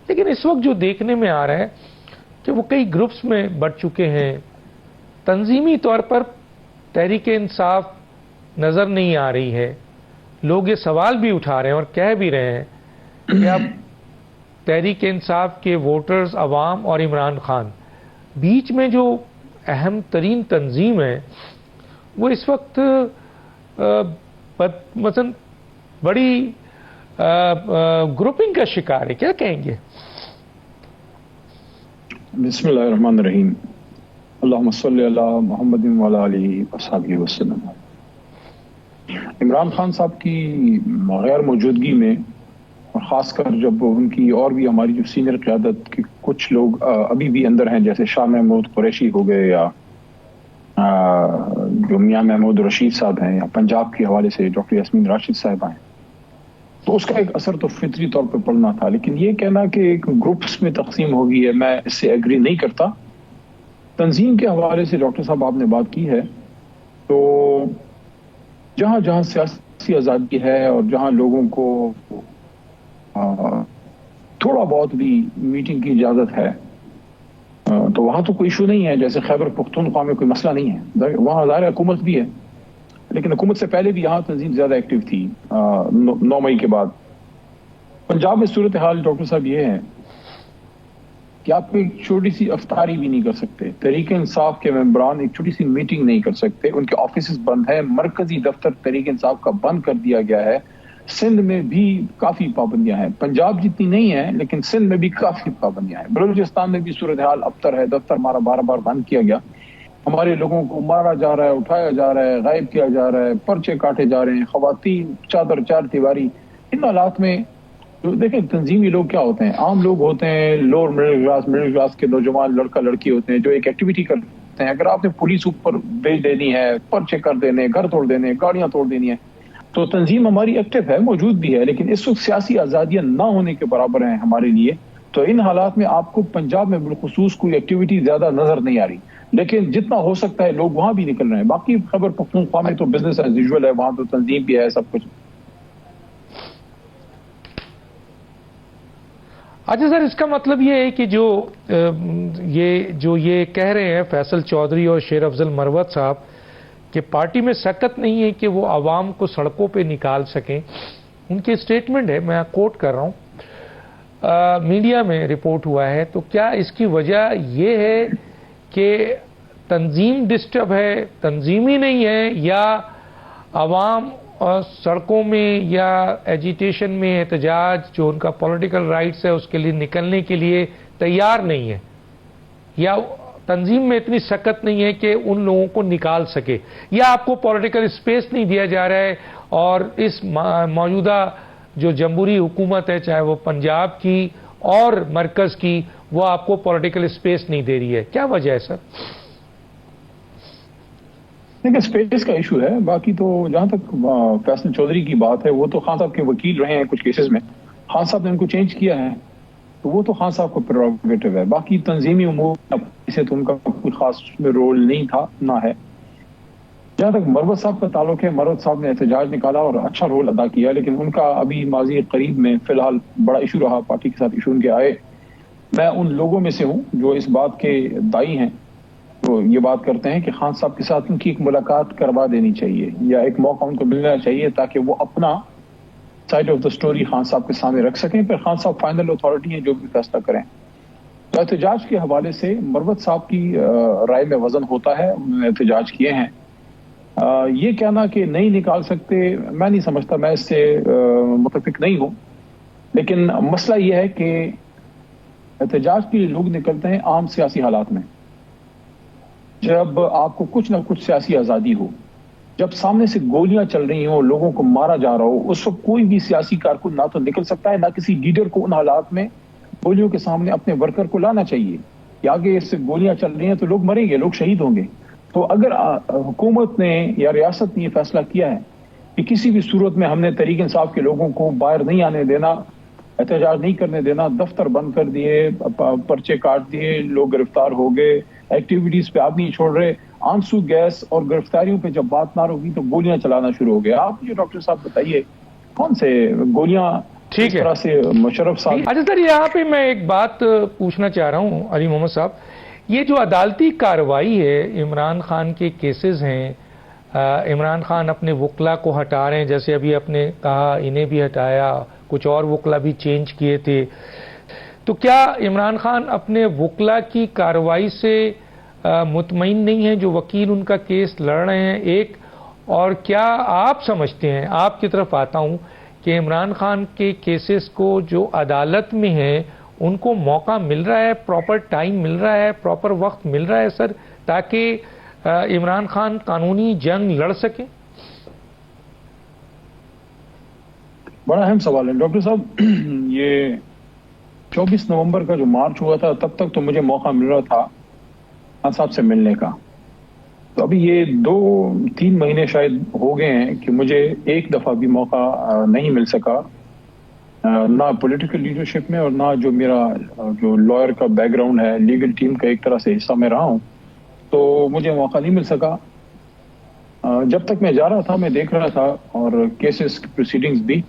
لیکن اس وقت جو دیکھنے میں آ رہا ہے کہ وہ کئی گروپس میں بٹ چکے ہیں. تنظیمی طور پر تحریک انصاف نظر نہیں آ رہی ہے. لوگ یہ سوال بھی اٹھا رہے ہیں اور کہہ بھی رہے ہیں کہ اب تحریک انصاف کے ووٹرز، عوام اور عمران خان بیچ میں جو اہم ترین تنظیم ہے وہ اس وقت مثلا بڑی گروپنگ کا شکار ہے. کیا کہیں گے؟ بسم اللہ الرحمن الرحیم. اللہم صلی علی محمد وعلی آلہ وصحبہ وسلم. عمران خان صاحب کی غیر موجودگی میں، اور خاص کر جب ان کی اور بھی ہماری جو سینئر قیادت کے کچھ لوگ ابھی بھی اندر ہیں، جیسے شاہ محمود قریشی ہو گئے یا جو میاں محمود رشید صاحب ہیں، یا پنجاب کے حوالے سے ڈاکٹر یاسمین راشد صاحب ہیں، تو اس کا ایک اثر تو فطری طور پہ پڑنا تھا. لیکن یہ کہنا کہ ایک گروپس میں تقسیم ہو گئی ہے، میں اس سے ایگری نہیں کرتا. تنظیم کے حوالے سے ڈاکٹر صاحب آپ نے بات کی ہے، تو جہاں جہاں سیاسی آزادی ہے اور جہاں لوگوں کو تھوڑا بہت بھی میٹنگ کی اجازت ہے تو وہاں تو کوئی ایشو نہیں ہے. جیسے خیبر پختونخوا میں کوئی مسئلہ نہیں ہے، وہاں ظاہر حکومت بھی ہے، لیکن حکومت سے پہلے بھی یہاں تنظیم زیادہ ایکٹیو تھی 9 مئی کے بعد. پنجاب میں صورتحال ڈاکٹر صاحب یہ ہے کہ آپ ایک چھوٹی سی افطاری بھی نہیں کر سکتے. تحریک انصاف کے ممبران ایک چھوٹی سی میٹنگ نہیں کر سکتے. ان کے آفیسز بند ہیں. مرکزی دفتر تحریک انصاف کا بند کر دیا گیا ہے. سندھ میں بھی کافی پابندیاں ہیں، پنجاب جتنی نہیں ہیں لیکن سندھ میں بھی کافی پابندیاں ہیں. بلوچستان میں بھی صورتحال ابتر ہے، دفتر ہمارا بار بار بند کیا گیا. ہمارے لوگوں کو مارا جا رہا ہے، اٹھایا جا رہا ہے، غائب کیا جا رہا ہے، پرچے کاٹے جا رہے ہیں، خواتین چادر چار دیواری. ان حالات میں دیکھیں تنظیمی لوگ کیا ہوتے ہیں، عام لوگ ہوتے ہیں، لوور مڈل کلاس کے نوجوان لڑکا لڑکی ہوتے ہیں جو ایک ایکٹیویٹی ہیں. اگر آپ نے پولیس اوپر بھیج دینی ہے, پرچے کر دینے, گھر توڑ دینے, گاڑیاں توڑ دینی ہیں, تو تنظیم ہماری ایکٹیو ہے, موجود بھی ہے, لیکن اس وقت سیاسی آزادیاں نہ ہونے کے برابر ہیں ہمارے لیے. تو ان حالات میں آپ کو پنجاب میں بالخصوص کوئی ایکٹیویٹی زیادہ نظر نہیں آ رہی, لیکن جتنا ہو سکتا ہے لوگ وہاں بھی نکل رہے ہیں. باقی خیبر پختونخوا میں تو بزنس ایز یوزول ہے, وہاں تو تنظیم بھی ہے, سب کچھ. اچھا سر, اس کا مطلب یہ ہے کہ جو یہ کہہ رہے ہیں فیصل چودھری اور شیر افضل مروت صاحب کہ پارٹی میں سکت نہیں ہے کہ وہ عوام کو سڑکوں پہ نکال سکیں, ان کی اسٹیٹمنٹ ہے, میں کوٹ کر رہا ہوں, میڈیا میں رپورٹ ہوا ہے. تو کیا اس کی وجہ یہ ہے کہ تنظیم ڈسٹرب ہے, تنظیمی نہیں ہے, یا عوام سڑکوں میں یا ایجیٹیشن میں احتجاج جو ان کا پولیٹیکل رائٹس ہے اس کے لیے نکلنے کے لیے تیار نہیں ہے, یا تنظیم میں اتنی سکت نہیں ہے کہ ان لوگوں کو نکال سکے, یا آپ کو پولیٹیکل اسپیس نہیں دیا جا رہا ہے اور اس موجودہ جو جمہوری حکومت ہے چاہے وہ پنجاب کی اور مرکز کی, وہ آپ کو پولیٹیکل اسپیس نہیں دے رہی ہے؟ کیا وجہ ہے سر؟ دیکھیں اسپیس کا ایشو ہے. باقی تو جہاں تک فیصل چودھری کی بات ہے, وہ تو خان صاحب کے وکیل رہے ہیں کچھ کیسز میں, خان صاحب نے ان کو چینج کیا ہے, تو وہ تو خان صاحب کو پریروگیٹو ہے. باقی تنظیمی امور سے تو ان کا کوئی خاص میں رول نہیں تھا, نہ ہے. جہاں تک مروت صاحب کا تعلق ہے, مروت صاحب نے احتجاج نکالا اور اچھا رول ادا کیا, لیکن ان کا ابھی ماضی قریب میں فی الحال بڑا ایشو رہا, پارٹی کے ساتھ ایشو ان کے آئے. میں ان لوگوں میں سے ہوں جو اس بات کے دائی ہیں, تو یہ بات کرتے ہیں کہ خان صاحب کے ساتھ ان کی ایک ملاقات کروا دینی چاہیے, یا ایک موقع ان کو ملنا چاہیے تاکہ وہ اپنا side of the story Khan صاحب کے سامنے رکھ سکیں. پھر خان صاحب فائنل اتھارٹی ہیں, جو بھی فیصلہ کریں. تو احتجاج کے حوالے سے مروت صاحب کی رائے میں وزن ہوتا ہے, انہوں نے احتجاج کیے ہیں. یہ کہنا کہ نہیں نکال سکتے, میں نہیں سمجھتا, میں اس سے متفق نہیں ہوں. لیکن مسئلہ یہ ہے کہ احتجاج کے لیے لوگ نکلتے ہیں عام سیاسی حالات میں, جب آپ کو کچھ نہ کچھ سیاسی آزادی ہو, جب سامنے سے گولیاں چل رہی ہوں, لوگوں کو مارا جا رہا ہو, اس وقت کوئی بھی سیاسی کارکن نہ تو نکل سکتا ہے, نہ کسی لیڈر کو ان حالات میں گولیوں کے سامنے اپنے ورکر کو لانا چاہیے کہ آگے اس سے گولیاں چل رہی ہیں تو لوگ مریں گے, لوگ شہید ہوں گے. تو اگر حکومت نے یا ریاست نے یہ فیصلہ کیا ہے کہ کسی بھی صورت میں ہم نے تحریک انصاف کے لوگوں کو باہر نہیں آنے دینا, احتجاج نہیں کرنے دینا, دفتر بند کر دیے, پرچے کاٹ دیے, لوگ گرفتار ہو گئے, ایکٹیویٹیز پہ آپ نہیں چھوڑ رہے, آنسو گیس اور گرفتاریوں پہ جب بات نہ ہوگی تو گولیاں چلانا شروع ہو گیا. آپ مجھے ڈاکٹر صاحب بتائیے کون سے گولیاں ٹھیک ہے طرح سے مشرف صاحب. اچھا سر, یہاں پہ میں ایک بات پوچھنا چاہ رہا ہوں علی محمد صاحب, یہ جو عدالتی کارروائی ہے, عمران خان کے کیسز ہیں, عمران خان اپنے وکلا کو ہٹا رہے ہیں, جیسے ابھی آپ نے کہا انہیں بھی ہٹایا, کچھ اور وکلا بھی چینج کیے تھے. تو کیا عمران خان اپنے وکلا کی کارروائی سے مطمئن نہیں ہیں جو وکیل ان کا کیس لڑ رہے ہیں؟ ایک, اور کیا آپ سمجھتے ہیں, آپ کی طرف آتا ہوں, کہ عمران خان کے کیسز کو جو عدالت میں ہیں ان کو موقع مل رہا ہے, پراپر ٹائم مل رہا ہے, پراپر وقت مل رہا ہے سر, تاکہ عمران خان قانونی جنگ لڑ سکیں؟ بڑا اہم سوال ہے ڈاکٹر صاحب. یہ 24 نومبر کا جو مارچ ہوا تھا, تب تک تو مجھے موقع مل رہا تھا خان صاحب سے ملنے کا. تو ابھی یہ 2-3 مہینے شاید ہو گئے ہیں کہ مجھے ایک دفعہ بھی موقع نہیں مل سکا, نہ پولیٹیکل لیڈرشپ میں, اور نہ جو میرا جو لائر کا بیک گراؤنڈ ہے, لیگل ٹیم کا ایک طرح سے حصہ میں رہا ہوں, تو مجھے موقع نہیں مل سکا. جب تک میں جا رہا تھا میں دیکھ رہا تھا, اور کیسز کی پروسیڈنگز بھی,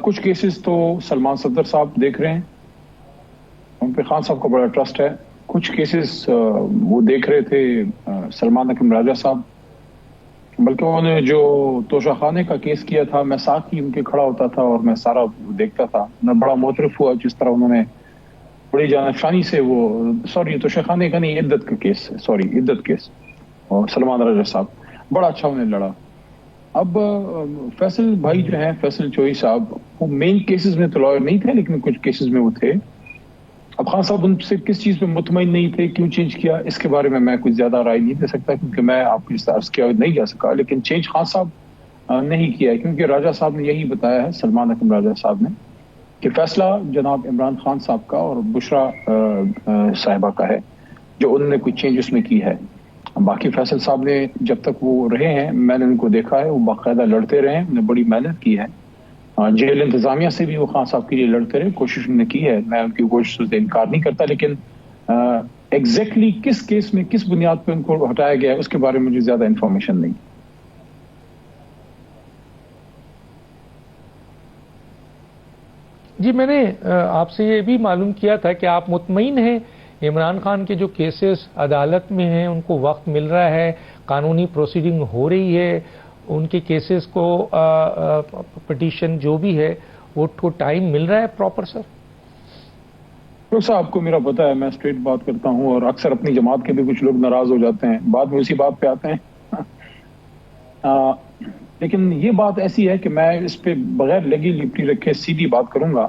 کچھ کیسز تو سلمان صدر صاحب دیکھ رہے ہیں, ان پہ خان صاحب کا بڑا ٹرسٹ ہے. کچھ کیسز وہ دیکھ رہے تھے سلمان حکیم راجہ صاحب, بلکہ انہوں نے جو توشہ خانے کا کیس کیا تھا, میں ساتھ ہی ان کے کھڑا ہوتا تھا اور میں سارا دیکھتا تھا. میں بڑا مترف ہوا جس طرح انہوں نے بڑی جانشانی سے وہ, سوری توشہ خانے کا نہیں, عدت کا کیس, سوری عدت کیس, اور سلمان راجہ صاحب بڑا اچھا انہیں لڑا. اب فیصل بھائی جو ہیں, فیصل چوئی صاحب, وہ مین کیسز میں تو لائر نہیں تھے, لیکن کچھ کیسز میں وہ تھے. اب خان صاحب ان سے کس چیز پہ مطمئن نہیں تھے, کیوں چینج کیا, اس کے بارے میں کچھ زیادہ رائے نہیں دے سکتا, کیونکہ میں آپ کو اس عرض کیا نہیں جا سکا. لیکن چینج خان صاحب نہیں کیا ہے, کیونکہ راجہ صاحب نے یہی بتایا ہے, سلمان حکیم راجہ صاحب نے, کہ فیصلہ جناب عمران خان صاحب کا اور بشرا صاحبہ کا ہے. جو انہوں نے کوئی چینج اس میں کی ہے. باقی فیصل صاحب نے جب تک وہ رہے ہیں میں نے ان کو دیکھا ہے وہ باقاعدہ لڑتے رہے ہیں, انہوں نے بڑی محنت کی ہے. جیل انتظامیہ سے بھی وہ خان صاحب کے لیے لڑتے رہے, کوشش انہوں نے کی ہے, میں ان کی کوشش سے انکار نہیں کرتا, لیکن ایگزیکٹلی کس کیس میں کس بنیاد پہ ان کو ہٹایا گیا ہے اس کے بارے میں مجھے زیادہ انفارمیشن نہیں. جی میں نے آپ سے یہ بھی معلوم کیا تھا کہ آپ مطمئن ہیں عمران خان کے جو کیسز عدالت میں ہیں ان کو وقت مل رہا ہے, قانونی پروسیڈنگ ہو رہی ہے, ان کے کیسز کو پٹیشن جو بھی ہے وہ کو ٹائم مل رہا ہے پراپر سر؟ ڈاکٹر صاحب کو میرا پتہ ہے میں اسٹریٹ بات کرتا ہوں اور اکثر اپنی جماعت کے بھی کچھ لوگ ناراض ہو جاتے ہیں, بعد میں اسی بات پہ آتے ہیں. لیکن یہ بات ایسی ہے کہ میں اس پہ بغیر لگی لپٹی رکھے سیدھی بات کروں گا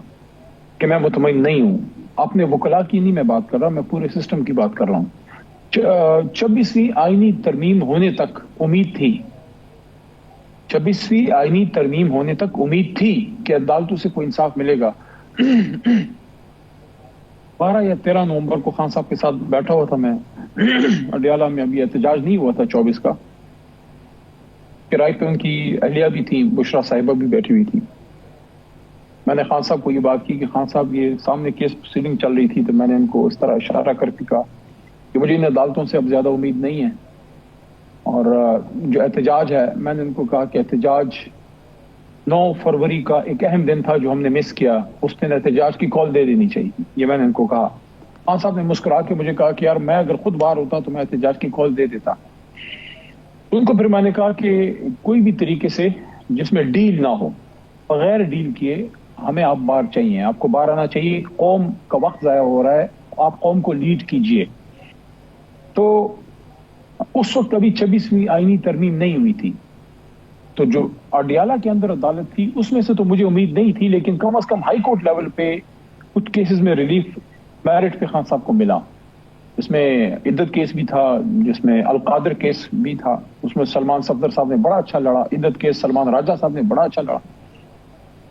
کہ میں مطمئن نہیں ہوں. اپنے وکلاء کی نہیں میں بات کر رہا, میں پورے سسٹم کی بات کر رہا ہوں. 26ویں آئینی ترمیم ہونے تک امید تھی, 26ویں آئینی ترمیم ہونے تک امید تھی کہ عدالتوں سے کوئی انصاف ملے گا. 12 یا 13 نومبر کو خان صاحب کے ساتھ بیٹھا ہوا تھا میں اڈیالہ میں, ابھی احتجاج نہیں ہوا تھا 24 کا. کرائے پہ ان کی اہلیہ بھی تھی, بشرا صاحبہ بھی بیٹھی ہوئی تھی. میں نے خان صاحب کو یہ بات کی کہ خان صاحب یہ سامنے کیس پروسیڈنگ چل رہی تھی, تو میں نے ان کو اس طرح اشارہ کر کے کہا کہ مجھے ان عدالتوں سے اب زیادہ امید نہیں ہے, اور جو احتجاج ہے میں نے ان کو کہا کہ احتجاج 9 فروری کا ایک اہم دن تھا جو ہم نے مس کیا, اس دن احتجاج کی کال دے دینی چاہیے, یہ میں نے ان کو کہا. خان صاحب نے مسکرا کے مجھے کہا کہ یار میں اگر خود باہر ہوتا تو میں احتجاج کی کال دے دیتا. ان کو پھر میں نے کہا کہ کوئی بھی طریقے سے جس میں ڈیل نہ ہو, بغیر ڈیل کیے ہمیں آپ باہر چاہیے, آپ کو باہر آنا چاہیے. قوم کا وقت ضائع ہو رہا ہے, آپ قوم کو لیڈ کیجئے. تو اس وقت ابھی 26ویں آئینی ترمیم نہیں ہوئی تھی, تو جو اڈیالہ کے اندر عدالت تھی اس میں سے تو مجھے امید نہیں تھی, لیکن کم از کم ہائی کورٹ لیول پہ کچھ کیسز میں ریلیف میرٹ پہ خان صاحب کو ملا. اس میں عدت کیس بھی تھا, جس میں القادر کیس بھی تھا, اس میں سلمان صفدر صاحب نے بڑا اچھا لڑا. عدت کیس سلمان راجہ صاحب نے بڑا اچھا لڑا.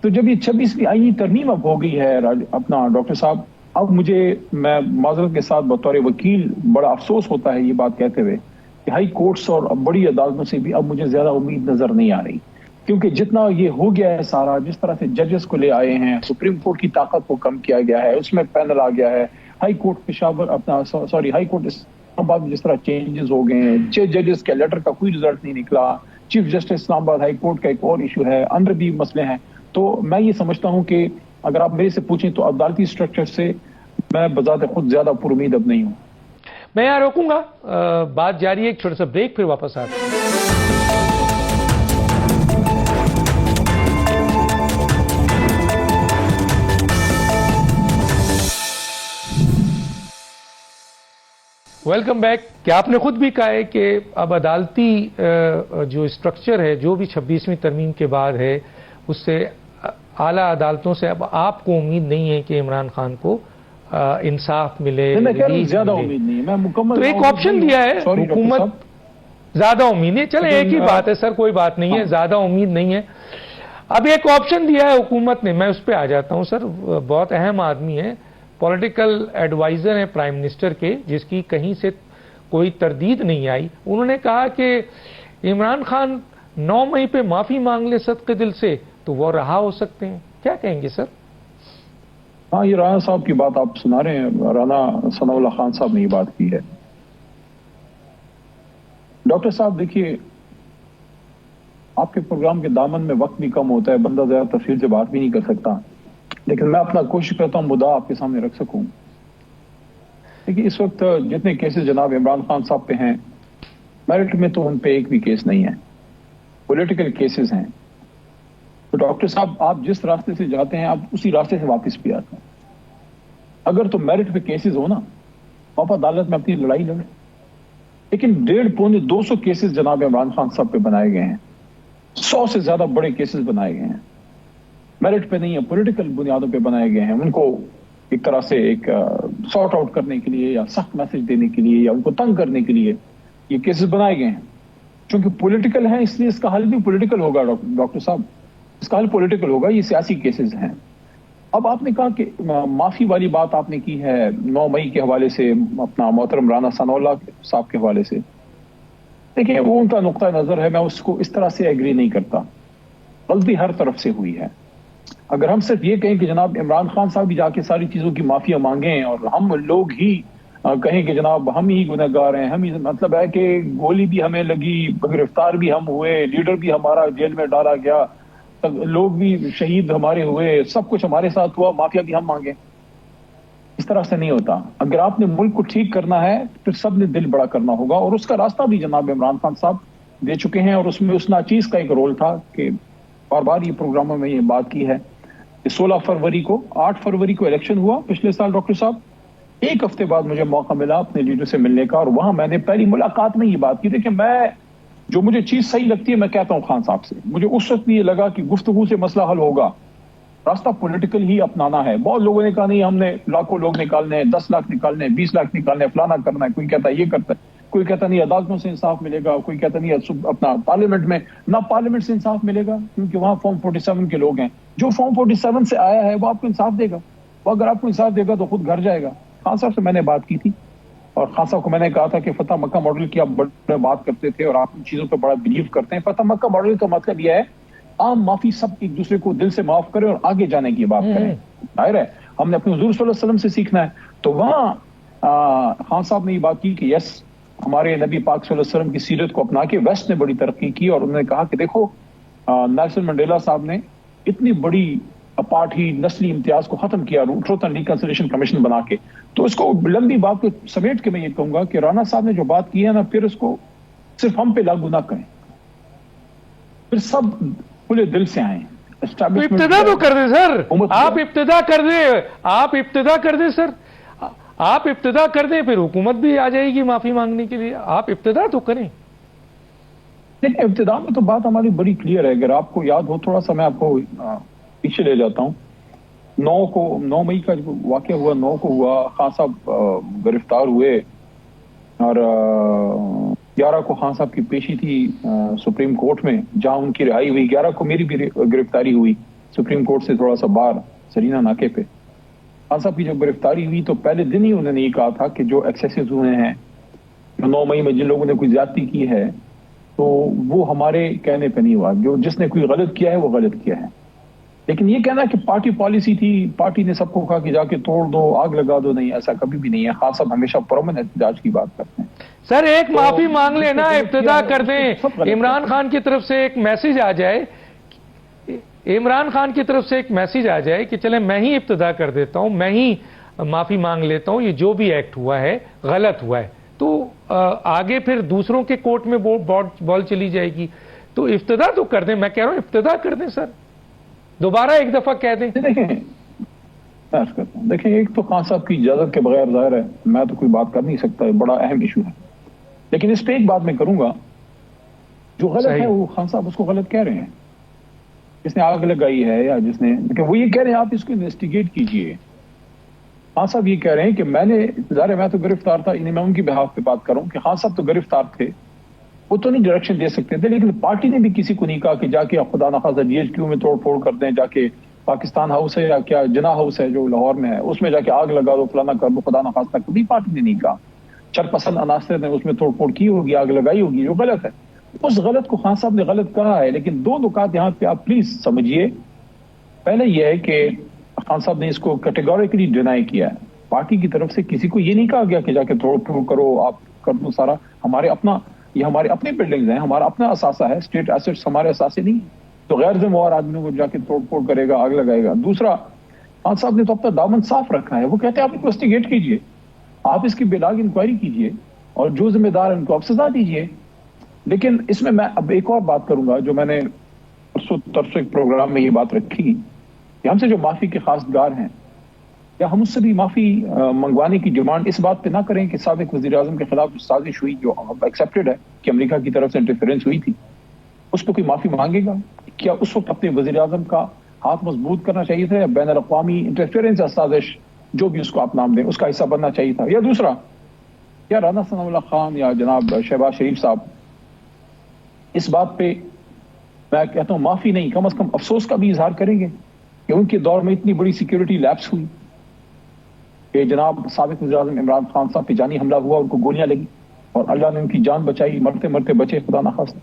تو جب یہ 26ویں آئینی ترمیم اب ہو گئی ہے اپنا ڈاکٹر صاحب, اب مجھے میں معذرت کے ساتھ بطور وکیل بڑا افسوس ہوتا ہے یہ بات کہتے ہوئے کہ ہائی کورٹس اور بڑی عدالتوں سے بھی اب مجھے زیادہ امید نظر نہیں آ رہی, کیونکہ جتنا یہ ہو گیا ہے سارا, جس طرح سے ججز کو لے آئے ہیں, سپریم کورٹ کی طاقت کو کم کیا گیا ہے, اس میں پینل آ گیا ہے. High court Peshawar high court Islamabad میں جس طرح چینجز ہو گئے ہیں, 6 ججز کے لیٹر کا کوئی رزلٹ نہیں نکلا. چیف جسٹس اسلام آباد ہائی کورٹ کا ایک اور ایشو ہے, اندر بھی مسئلے ہیں. تو میں یہ سمجھتا ہوں کہ اگر آپ میرے سے پوچھیں تو عدالتی اسٹرکچر سے میں بذات خود زیادہ پر امید اب نہیں ہوں. میں یہاں روکوں گا, بات جاری ہے, ایک چھوٹا سا بریک پھر واپس آتے ہیں. Welcome back. کہ آپ نے خود بھی کہا ہے کہ اب عدالتی جو اسٹرکچر ہے جو بھی 26ویں ترمیم کے بعد ہے اس سے اعلیٰ عدالتوں سے اب آپ کو امید نہیں ہے کہ عمران خان کو انصاف ملے. زیادہ امید نہیں ہے, میں مکمل. تو ایک آپشن دیا ہے حکومت, زیادہ امید نہیں, چلے ایک ہی بات ہے سر, کوئی بات نہیں ہے, زیادہ امید نہیں ہے. اب ایک آپشن دیا ہے حکومت نے, میں اس پہ آ جاتا ہوں سر. بہت اہم آدمی ہے, پولیٹیکل ایڈوائزر ہیں پرائم منسٹر کے, جس کی کہیں سے کوئی تردید نہیں آئی. انہوں نے کہا کہ عمران خان 9 مئی پہ معافی مانگ لے صدقے دل سے تو وہ رہا ہو سکتے ہیں. کیا کہیں گے سر؟ ہاں, یہ رانا صاحب کی بات آپ سنا رہے ہیں, رانا ثناء اللہ خان صاحب نے یہ بات کی ہے. ڈاکٹر صاحب دیکھیے, آپ کے پروگرام کے دامن میں وقت بھی کم ہوتا ہے, بندہ زیادہ تفصیل سے بات بھی نہیں کر سکتا, لیکن میں اپنا کوشش کرتا ہوں مدعا آپ کے سامنے رکھ سکوں. دیکھیے اس وقت جتنے کیسز جناب عمران خان صاحب پہ ہیں, میرٹ میں تو ان پہ ایک بھی کیس نہیں ہے, پولیٹیکل کیسز ہیں. تو ڈاکٹر صاحب آپ جس راستے سے جاتے ہیں آپ اسی راستے سے واپس بھی آتے ہیں. اگر تو میرٹ پہ کیسز ہو نا, آپ عدالت میں اپنی لڑائی لڑیں, لیکن 150-200 کیسز جناب عمران خان صاحب پہ بنائے گئے ہیں, 100 سے زیادہ بڑے کیسز بنائے گئے ہیں. میرٹ پہ نہیں ہے, پولیٹیکل بنیادوں پہ بنائے گئے ہیں. ان کو ایک طرح سے ایک سارٹ آؤٹ کرنے کے لیے یا سخت میسج دینے کے لیے یا ان کو تنگ کرنے کے لیے یہ کیسز بنائے گئے ہیں. چونکہ پولیٹیکل ہیں اس لیے اس کا حل بھی پولیٹیکل ہوگا. ڈاکٹر صاحب, اس کا حل پولیٹیکل ہوگا, یہ سیاسی کیسز ہیں. اب آپ نے کہا کہ معافی والی بات آپ نے کی ہے 9 مئی کے حوالے سے، اپنا محترم رانا ثناء اللہ صاحب کے حوالے سے. دیکھیں وہ ان کا نقطہ نظر ہے، میں اس کو اس طرح سے ایگری نہیں کرتا. غلطی ہر طرف سے ہوئی ہے. اگر ہم صرف یہ کہیں کہ جناب عمران خان صاحب بھی جا کے ساری چیزوں کی معافیا مانگیں اور ہم لوگ ہی کہیں کہ جناب ہم ہی گنہگار ہیں، ہم ہی، مطلب ہے کہ گولی بھی ہمیں لگی، گرفتار بھی ہم ہوئے، لیڈر بھی ہمارا جیل میں ڈالا گیا، لوگ بھی شہید ہمارے ہوئے، سب کچھ ہمارے ساتھ ہوا، معافیا بھی ہم مانگیں. اس طرح سے نہیں ہوتا. اگر آپ نے ملک کو ٹھیک کرنا ہے پھر سب نے دل بڑا کرنا ہوگا، اور اس کا راستہ بھی جناب عمران خان صاحب دے چکے ہیں. اور اس میں اس ناچیز کا ایک رول تھا کہ بار بار یہ پروگراموں میں یہ بات کی ہے کہ 16 فروری کو 8 فروری کو الیکشن ہوا پچھلے سال ڈاکٹر صاحب. ایک ہفتے بعد مجھے موقع ملا اپنے لیڈر سے ملنے کا، اور وہاں میں نے پہلی ملاقات میں یہ بات کی تھی کہ میں جو مجھے چیز صحیح لگتی ہے میں کہتا ہوں خان صاحب سے. مجھے اس وقت یہ لگا کہ گفتگو سے مسئلہ حل ہوگا، راستہ پولیٹیکل ہی اپنانا ہے. بہت لوگوں نے کہا نہیں ہم نے لاکھوں لوگ نکالنے ہیں، 10 لاکھ نکالنے ہیں، 20 لاکھ نکالنے ہیں، فلانا کرنا ہے. کوئی کہتا ہے یہ کرتا ہے، کوئی کہتا نہیں عدالتوں سے انصاف ملے گا، کوئی کہتا نہیں اپنا پارلیمنٹ میں، نہ پارلیمنٹ سے انصاف ملے گا کیونکہ وہاں فارم 47 کے لوگ ہیں. جو فارم 47 سے آیا ہے وہ آپ کو انصاف دے گا، وہ اگر آپ کو انصاف دے گا تو خود گھر جائے گا. خان صاحب سے میں نے بات کی تھی اور خان صاحب کو میں نے کہا تھا کہ فتح مکہ ماڈل کی آپ بڑے بات کرتے تھے اور آپ ان چیزوں پہ بڑا بلیو کرتے ہیں. فتح مکہ ماڈل کا مطلب یہ ہے عام معافی، سب ایک دوسرے کو دل سے معاف کریں اور آگے جانے کی بات کریں. ظاہر ہے ہم نے اپنے حضور صلی اللہ علیہ وسلم سے سیکھنا ہے. تو وہاں خان صاحب نے یہ بات کی کہ یس ہمارے نبی پاک صلی اللہ علیہ وسلم کی سیرت کو اپنا کے ویسٹ نے بڑی ترقی کی، اور انہوں نے کہا کہ دیکھو نیلسن منڈیلا صاحب نے اتنی بڑی پارٹی نسلی امتیاز کو ختم کیا ٹروتھ اینڈ ریکنسیلیشن کمیشن بنا کے. تو اس کو لمبی بات کو سمیٹ کے میں یہ کہوں گا کہ رانا صاحب نے جو بات کی ہے نا، پھر اس کو صرف ہم پہ لاگو نہ کریں، پھر سب کھلے دل سے آئیں. ابتدا تو کر دیں سر، آپ ابتدا کر دیں، آپ ابتدا کر دیں سر، آپ ابتدا کر دیں، پھر حکومت بھی آ جائے گی معافی مانگنے کے لیے. آپ ابتدا تو کریں. لیکن ابتدا میں تو بات ہماری بڑی کلیئر ہے. اگر آپ کو یاد ہو تھوڑا سا میں آپ کو پیچھے لے جاتا ہوں. 9 مئی کا جو واقعہ ہوا، 9 کو ہوا، خان صاحب گرفتار ہوئے اور 11 کو خان صاحب کی پیشی تھی سپریم کورٹ میں جہاں ان کی رہائی ہوئی. 11 کو میری بھی گرفتاری ہوئی سپریم کورٹ سے تھوڑا سا باہر سرینا ناکے پہ. خان صاحب کی جب گرفتاری ہوئی تو پہلے دن ہی انہوں نے یہ کہا تھا کہ جو ایکسیسز ہوئے ہیں 9 مئی میں جن لوگوں نے کوئی زیادتی کی ہے تو وہ ہمارے کہنے پہ نہیں ہوا، جس نے کوئی غلط کیا ہے وہ غلط کیا ہے. لیکن یہ کہنا کہ پارٹی پالیسی تھی، پارٹی نے سب کو کہا کہ جا کے توڑ دو، آگ لگا دو، نہیں، ایسا کبھی بھی نہیں ہے. خان صاحب ہمیشہ پرامن احتجاج کی بات کرتے ہیں. سر ایک معافی مانگ لینا، ابتدا کر دیں. عمران خان کی طرف سے ایک میسج آ جائے، عمران خان کی طرف سے ایک میسج آ جائے کہ چلیں میں ہی ابتدا کر دیتا ہوں، میں ہی معافی مانگ لیتا ہوں، یہ جو بھی ایکٹ ہوا ہے غلط ہوا ہے. تو آگے پھر دوسروں کے کورٹ میں بال چلی جائے گی. تو ابتدا تو کر دیں، میں کہہ رہا ہوں ابتدا کر دیں سر، دوبارہ ایک دفعہ کہہ دیں. دیکھیں ایک تو خان صاحب کی اجازت کے بغیر ظاہر ہے میں تو کوئی بات کر نہیں سکتا، بڑا اہم ایشو ہے. لیکن اس پہ ایک بات میں کروں گا، جو غلط ہے وہ خان صاحب اس کو غلط کہہ رہے ہیں، جس نے آگ لگائی ہے یا جس نے، وہ یہ کہہ رہے ہیں آپ اس کو انویسٹیگیٹ کیجئے. خان صاحب یہ کہہ رہے ہیں کہ میں تو گرفتار تھا، میں ان کی بہاف پہ بات کروں کہ خان صاحب تو گرفتار تھے، وہ تو نہیں ڈائریکشن دے سکتے تھے، لیکن پارٹی نے بھی کسی کو نہیں کہا کہ جا کے خدا نخواستہ جی ایچ کیو میں توڑ پھوڑ کر دیں، جا کے پاکستان ہاؤس ہے یا کیا جناح ہاؤس ہے جو لاہور میں ہے اس میں جا کے آگ لگا دو، فلانا کر دو، خدا نخواستہ. کبھی پارٹی نے نہیں کہا. چرپسند عناصر نے اس میں توڑ پھوڑ کی ہوگی، آگ لگائی ہوگی، جو غلط ہے. اس غلط کو خان صاحب نے غلط کہا ہے. لیکن 2 نکات یہاں پہ آپ پلیز سمجھیے. پہلے یہ ہے کہ خان صاحب نے اس کو کیٹیگوریکلی ڈینائی کیا ہے. پارٹی کی طرف سے کسی کو یہ نہیں کہا گیا کہ جا کے توڑ پھوڑ کرو، آپ کر دو سارا. یہ ہمارے اپنے بلڈنگز ہیں، ہمارا اپنا اثاثہ ہے، اسٹیٹ ایسٹس ہمارے اثاثے نہیں. تو غیر ذمہ دار آدمیوں کو جا کے توڑ پھوڑ کرے گا، آگ لگائے گا. دوسرا، خان صاحب نے تو اپنا دامن صاف رکھا ہے. وہ کہتے ہیں آپ انویسٹیگیٹ کیجئے، آپ اس کی بلاگ انکوائری کیجئے اور جو ذمہ دار ہیں ان کو آپ سزا دیجئے. لیکن اس میں اب ایک اور بات کروں گا جو میں نے پرسوں ایک پروگرام میں یہ بات رکھی کہ ہم سے جو معافی کے خواستگار ہیں یا ہم اس سے بھی معافی منگوانے کی ڈیمانڈ اس بات پہ نہ کریں کہ سابق وزیر اعظم کے خلاف جو سازش ہوئی، جو ایکسیپٹڈ ہے کہ امریکہ کی طرف سے انٹرفیرنس ہوئی تھی، اس پہ کوئی معافی مانگے گا. کیا اس وقت اپنے وزیر اعظم کا ہاتھ مضبوط کرنا چاہیے تھا، یا بین الاقوامی انٹرفیرنس یا سازش جو بھی اس کو آپ نام دیں اس کا حصہ بننا چاہیے تھا؟ یا دوسرا، یا رانا ثناء اللہ خان یا جناب شہباز شریف صاحب اس بات پہ میں کہتا ہوں معافی نہیں، کم از کم افسوس کا بھی اظہار کریں گے کہ ان کے دور میں اتنی بڑی سیکیورٹی لیپس ہوئی کہ جناب سابق وزیر اعظم عمران خان صاحب پہ جانی حملہ ہوا، ان کو گولیاں لگی اور اللہ نے ان کی جان بچائی، مرتے مرتے بچے خدا نخواستہ.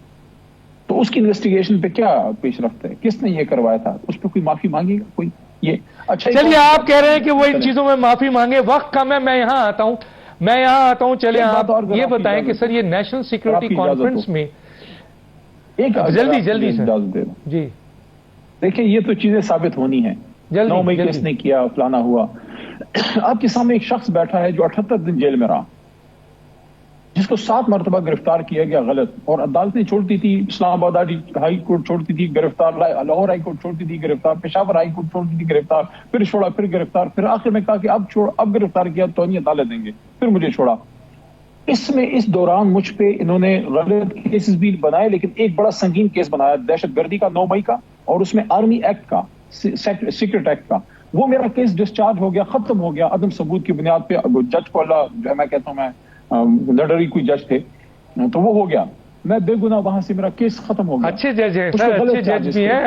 تو اس کی انویسٹیگیشن پہ کیا پیش رفت ہے؟ کس نے یہ کروایا تھا؟ اس پہ کوئی معافی مانگے گا کوئی؟ یہ اچھا چلیے آپ کہہ رہے ہیں کہ وہ ان چیزوں میں معافی مانگے، وقت کم ہے، میں یہاں آتا ہوں. چلے آپ یہ بتائیں کہ سر یہ نیشنل سیکورٹی کانفرنس میں ایک جلدی سر جی دیکھیں یہ تو چیزیں ثابت ہونی ہیں. 9 مئی کس نے کیا، فلانا ہوا. آپ کے سامنے ایک شخص بیٹھا ہے جو 78 دن جیل میں رہا، جس کو 7 مرتبہ گرفتار کیا گیا غلط، اور عدالتیں چھوڑتی تھی، اسلام آباد ہائی کورٹ چھوڑتی تھی گرفتار، لاہور ہائی کورٹ چھوڑتی تھی گرفتار، پشاور ہائی کورٹ چھوڑتی تھی گرفتار، پھر چھوڑا، پھر گرفتار، پھر آخر میں کہا کہ اب گرفتار کیا تو نہیں عدالت دیں گے، پھر مجھے چھوڑا. اس دوران مجھ پہ انہوں نے غلط کیسز بھی بنائے، لیکن ایک بڑا سنگین کیس بنایا دہشت گردی کا 9 مئی کا، اور اس میں آرمی ایکٹ کا، سیکرٹ ایکٹ کا. وہ میرا کیس ڈسچارج ہو گیا، ختم ہو گیا عدم ثبوت کی بنیاد پہ. جج کو اللہ جو ہے، میں کہتا ہوں میں لڑری کوئی جج تھے تو وہ ہو گیا، میں بے گناہ، وہاں سے میرا کیس ختم ہو گیا. اچھے جج ہیں سر، اچھے جج بھی ہیں.